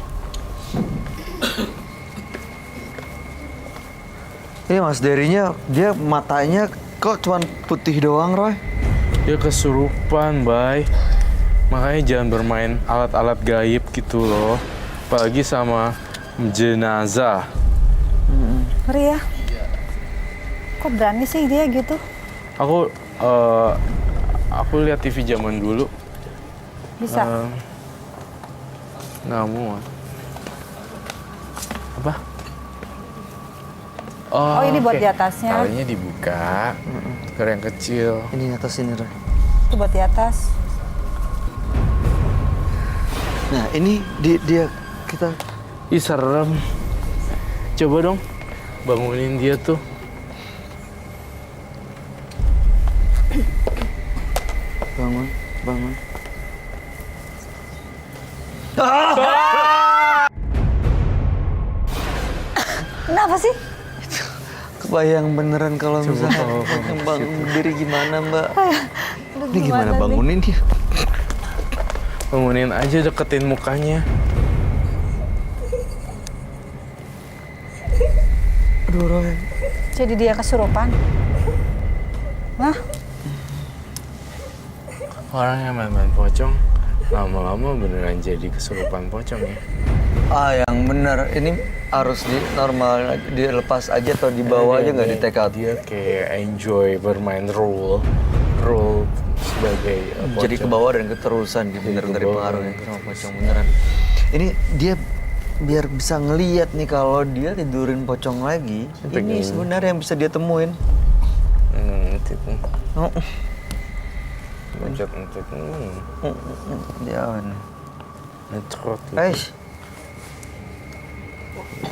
Ini Mas Derinya, dia matanya kok cuman putih doang, Roy? Dia kesurupan, Bay. Makanya jangan bermain alat-alat gaib gitu loh. Apalagi sama jenazah. Ngeri ya. Kok berani sih dia gitu? Aku lihat TV zaman dulu. Bisa. Nggak muat. Apa? Oh, ini buat oke. di atasnya. Talinya dibuka, tukar yang kecil. Ini atas ini, Roy. Itu buat di atas. Nah, ini dia kita Ih, serem. Coba dong bangunin dia tuh. bangun. Kenapa sih? Kebayang beneran kalau misalnya kalau bangun berdiri gimana, Mbak? Aduh, Ini gimana nih? bangunin dia? Bangunin aja, deketin mukanya. Aduh, Roy. Jadi dia kesurupan. Hah? Orang yang main-main pocong lama-lama beneran jadi kesurupan pocong ya. Yang bener. Ini harus normal dilepas aja atau dibawa aja nggak di take out? Dia kayak enjoy bermain role sebagai Jadi ke pocong. bawah dan keterusan gitu, bener-bener ke bawah. pengaruhnya sama pocong beneran. Ini dia biar bisa ngeliat nih kalau dia tidurin pocong lagi. Ini sebenarnya yang bisa dia temuin. Oh, Mencet-mencet. jangan. Ngecrot.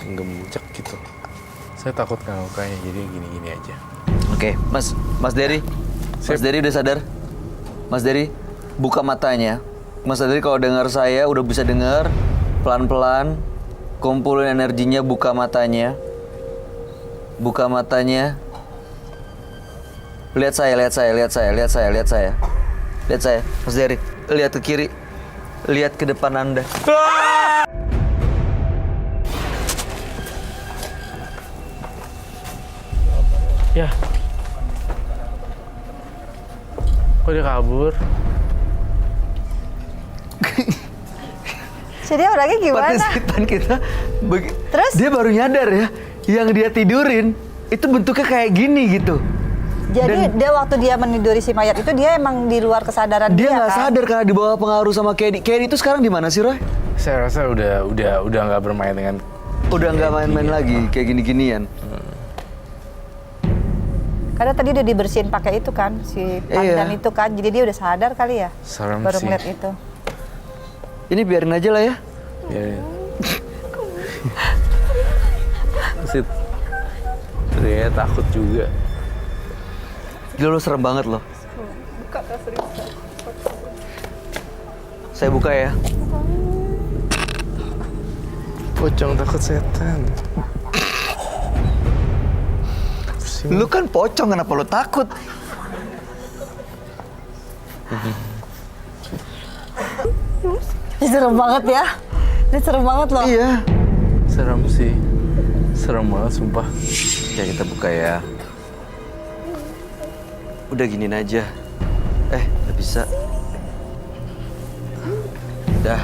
Gemujak gitu. Saya takut kalau kayak jadi gini-gini aja. Oke, Mas Dery. Mas Dery udah sadar? Mas Dery, buka matanya. Mas Dery kalau dengar saya udah bisa dengar. Pelan-pelan kumpulin energinya, buka matanya. Buka matanya. Lihat saya. Lihat saya. Mas Dery, lihat ke kiri. Lihat ke depan Anda. Ya. Kok dia kabur? Jadi orangnya gimana? Partisipan kita, Terus? dia baru nyadar ya, yang dia tidurin itu bentuknya kayak gini gitu. Jadi Dan dia waktu dia meniduri si mayat itu dia emang di luar kesadaran dia dia nggak kan? sadar karena di bawah pengaruh sama Kedi. Kedi itu sekarang di mana sih, Roy? Saya rasa udah nggak bermain dengan. Udah nggak main-main lagi kayak gini-ginian. Karena tadi udah dibersihin pakai itu kan, si pandan Iya. itu kan. Jadi dia udah sadar kali ya. Serem Baru sih. ngeliat itu. Ini biarin aja lah ya. Ya. Masih ternyata takut juga. Gila, lo serem banget loh. Saya buka ya. Pocong takut setan. Lu kan pocong, kenapa lo takut? Ini serem banget ya. Ini serem banget loh. Iya. Serem sih. Serem banget sumpah. Ya kita buka ya. Udah giniin aja. Udah bisa. Udah.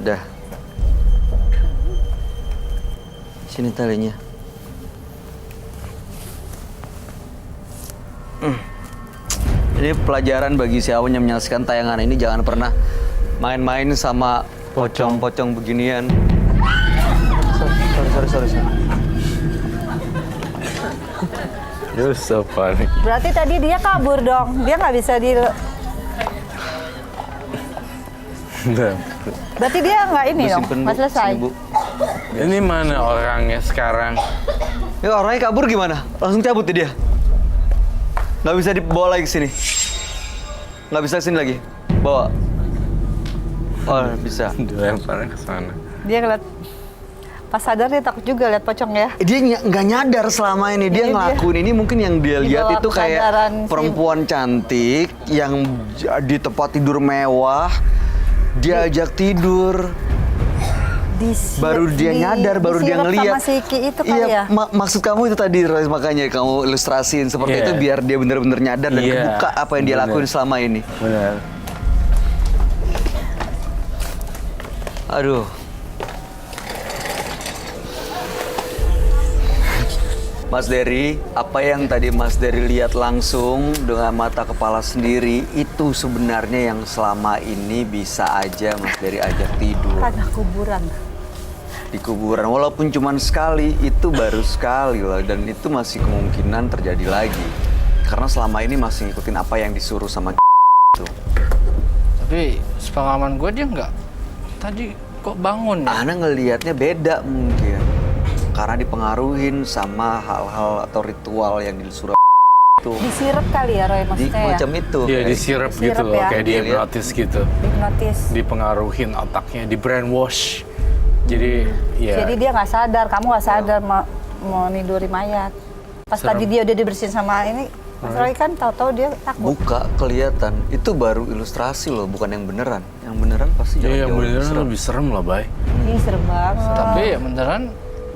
Udah. Sini talinya. Ini pelajaran bagi siapa yang menyaksikan tayangan ini, jangan pernah main-main sama pocong-pocong beginian. Sorry. You're so funny. Berarti tadi dia kabur dong. Dia nggak bisa di... Berarti dia nggak ini dong, Simpen, Bu. nggak selesai. Sini, Bu. Ini mana orangnya sekarang? Ya orangnya kabur gimana? Langsung cabut ya dia? Nggak bisa dibawa lagi ke sini? Nggak bisa sini lagi? Bawa? Oh, bisa. Dilemparnya ke sana. Dia ngeliat, pas sadar dia takut juga lihat pocong ya. Dia nggak nyadar selama ini. Dia Ini ngelakuin ini mungkin yang dia di lihat bawah itu kesadaran kayak si- perempuan cantik yang di tempat tidur mewah. Dia ajak tidur. Baru dia nyadar, baru dia disirep ngeliat. sama si Ki itu kali Iya, ya. maksud kamu itu tadi, Roy, makanya kamu ilustrasiin seperti Iya. itu biar dia benar-benar nyadar dan Iya, kebuka apa yang dia bener. lakuin selama ini. Benar. Aduh. Mas Dery, apa yang tadi Mas Dery lihat langsung dengan mata kepala sendiri itu sebenarnya yang selama ini bisa aja Mas Dery ajak tidur Tanah kuburan. di kuburan. Walaupun cuma sekali, itu baru sekali loh. Dan itu masih kemungkinan terjadi lagi. Karena selama ini masih ngikutin apa yang disuruh sama itu. Tapi sepengalaman gue dia nggak. Tadi kok bangun ya? Ana ngelihatnya beda mungkin. Karena dipengaruhin sama hal-hal atau ritual yang disuruh itu. Disirep kali ya Roy Di, maksudnya ya. macam itu. Iya, disirep Disirep gitu loh, ya. kayak di Dia lihat. hipnotis gitu. Hipnotis. Dipengaruhin otaknya, di brainwash. Jadi, ya. Jadi dia nggak sadar, kamu nggak sadar mau niduri mayat. Pas Serem. tadi dia udah dibersihin sama ini, Mas Roy kan tahu-tahu dia takut. Buka kelihatan. Itu baru ilustrasi loh, bukan yang beneran. Yang beneran pasti Ya, yang jauh-jauh beneran serem. lebih serem lah, Bay. Ih serem banget. Tapi ya beneran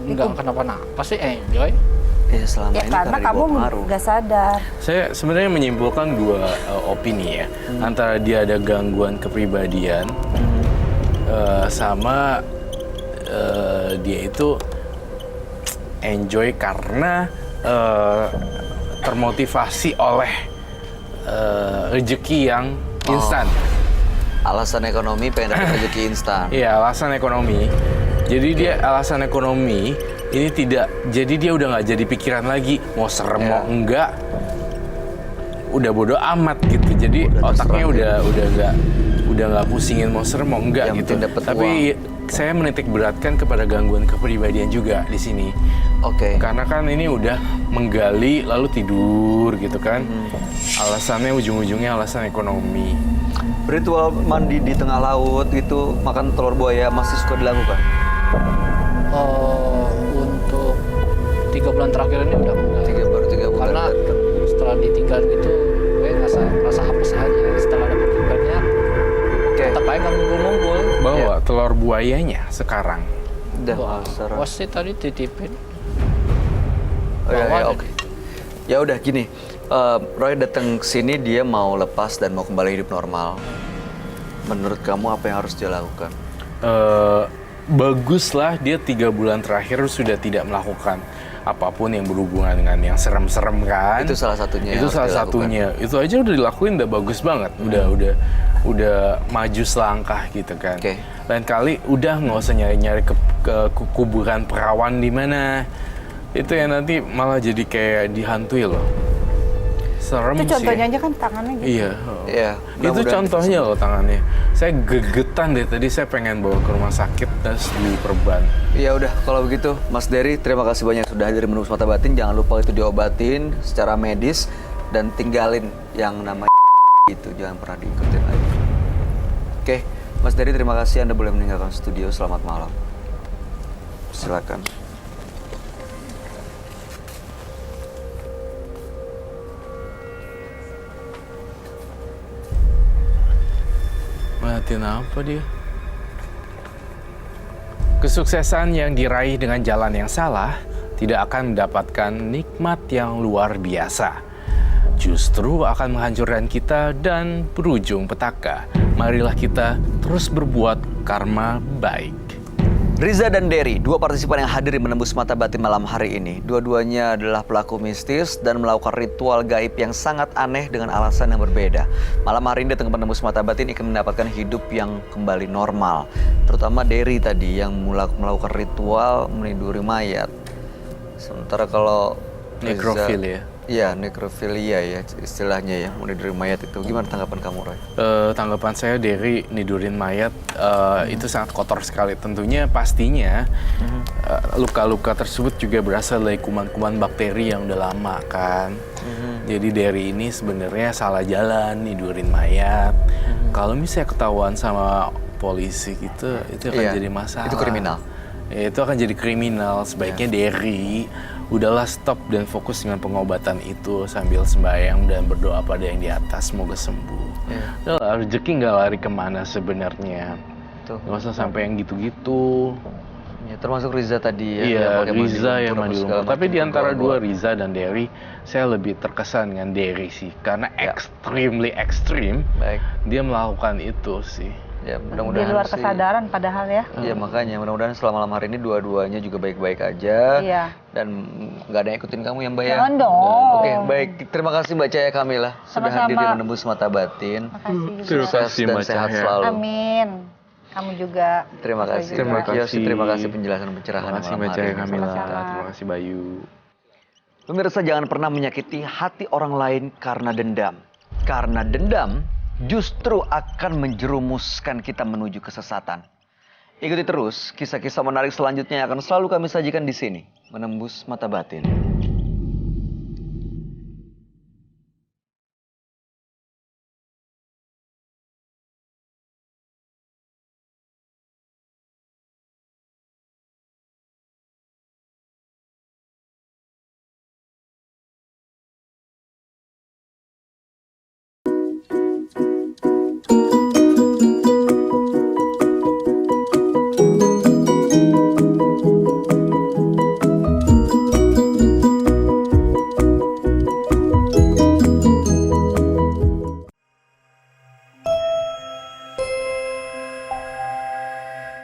nggak kenapa-napa sih, enjoy. Ya selama Ya ini karena di kamu bawah pengaruh. nggak sadar. Saya sebenarnya menyimpulkan dua opini ya. Antara dia ada gangguan kepribadian, sama dia itu enjoy karena termotivasi oleh rezeki yang instan. Alasan ekonomi pengen dapat rezeki instan. Iya, alasan ekonomi. Jadi dia alasan ekonomi ini tidak, jadi dia udah nggak jadi pikiran lagi mau serem mau enggak, udah bodo amat gitu. Jadi otaknya udah nggak pusingin mau serem mau enggak Yang gitu. penting dapet Tapi saya menitik beratkan kepada gangguan kepribadian juga di sini. Oke. Karena kan ini udah menggali lalu tidur gitu kan. Alasannya ujung-ujungnya alasan ekonomi. Ritual mandi di tengah laut gitu, makan telur buaya masih suka dilakukan? Untuk 3 bulan terakhir ini udah enggak. Baru 3 bulan. Karena setelah ditinggal gitu, gue ngerasa hapus aja. Setelah dapet feedbacknya, Oke. tetap aja nggak ngumpul-ngumpul. Bawa telur buayanya sekarang Udah, Wah, nggak usah, Roy. bos sih tadi titipin. Oh, ya, Bawa ya, aja oke. gitu. Ya udah gini, Roy datang ke sini dia mau lepas dan mau kembali hidup normal. Menurut kamu apa yang harus dia lakukan? Baguslah dia 3 bulan terakhir sudah tidak melakukan apapun yang berhubungan dengan yang serem-serem kan. Itu salah satunya yang Itu harus salah dilakukan. satunya. Itu aja udah dilakuin udah bagus banget. Udah maju selangkah gitu kan. Oke. Lain kali udah nggak usah nyari-nyari ke kuburan perawan di mana. Itu yang nanti malah jadi kayak dihantui loh. Serem Itu sih. contohnya aja kan tangannya gitu. Iya. Iya, Itu mudah-mudahan contohnya loh tangannya. Saya gegetan deh tadi, saya pengen bawa ke rumah sakit terus diperban. Ya udah, kalau begitu Mas Dery, terima kasih banyak sudah hadir di Menembus Mata Batin. Jangan lupa itu diobatin secara medis dan tinggalin yang namanya itu, jangan pernah diikutin lagi. Oke, Mas Dery, terima kasih Anda boleh meninggalkan studio. Selamat malam. Silakan. Ngeliatin apa dia? Kesuksesan yang diraih dengan jalan yang salah tidak akan mendapatkan nikmat yang luar biasa. Justru akan menghancurkan kita dan berujung petaka. Marilah kita terus berbuat karma baik. Riza dan Dery, dua partisipan yang hadir di Menembus Mata Batin malam hari ini. Dua-duanya adalah pelaku mistis dan melakukan ritual gaib yang sangat aneh dengan alasan yang berbeda. Malam hari ini datang ke Menembus Mata Batin ingin mendapatkan hidup yang kembali normal. Terutama Dery tadi yang melakukan ritual meniduri mayat. Sementara kalau Riza- Nekrofilia. Iya, nekrofilia ya istilahnya ya, meniduri mayat itu. Gimana tanggapan kamu, Roy? Tanggapan saya dari nidurin mayat itu sangat kotor sekali. Tentunya pastinya luka-luka tersebut juga berasal dari kuman-kuman bakteri yang udah lama kan. Jadi dari ini sebenarnya salah jalan nidurin mayat. Kalau misalnya ketahuan sama polisi gitu, itu akan Iya, jadi masalah. itu kriminal. Ya, itu akan jadi kriminal. Sebaiknya Dery udahlah stop dan fokus dengan pengobatan itu sambil sembahyang dan berdoa pada yang di atas semoga sembuh. Iya. Udah, rezeki nggak lari kemana sebenarnya. Tuh. Nggak usah sampai yang gitu-gitu. Ya, termasuk Riza tadi ya. Iya, pakai mandi Riza yang lumpur mandi apa segala lumpur. Tapi macam, di antara berdoa-doa. dua Riza dan Dery, saya lebih terkesan dengan Dery sih, karena Ya. extremely extreme. Baik. Dia melakukan itu sih. Ya, Di mudah-mudahan luar sih- kesadaran padahal ya. Iya, makanya mudah-mudahan selama malam hari ini dua-duanya juga baik-baik aja. Iya. Dan nggak ada yang ikutin kamu ya, Mbak ya. Jangan dong. Oke, baik. Terima kasih Mbak Cahaya Kamila sudah Sama-sama. hadir di Menembus Mata Batin. Makasih. Terima Sukses kasih, dan Mbak sehat Cahaya. selalu. Amin. Kamu juga. Terima kasih. Juga. Terima Mbak Kiyosi, kasih. terima kasih penjelasan pencerahan Terima kasih malam Mbak hari Cahaya ini. Kamila. Sama-sama. Terima kasih Bayu. Pemirsa, jangan pernah menyakiti hati orang lain karena dendam. Karena dendam justru akan menjerumuskan kita menuju kesesatan. Ikuti terus kisah-kisah menarik selanjutnya yang akan selalu kami sajikan di sini. Menembus Mata Batin.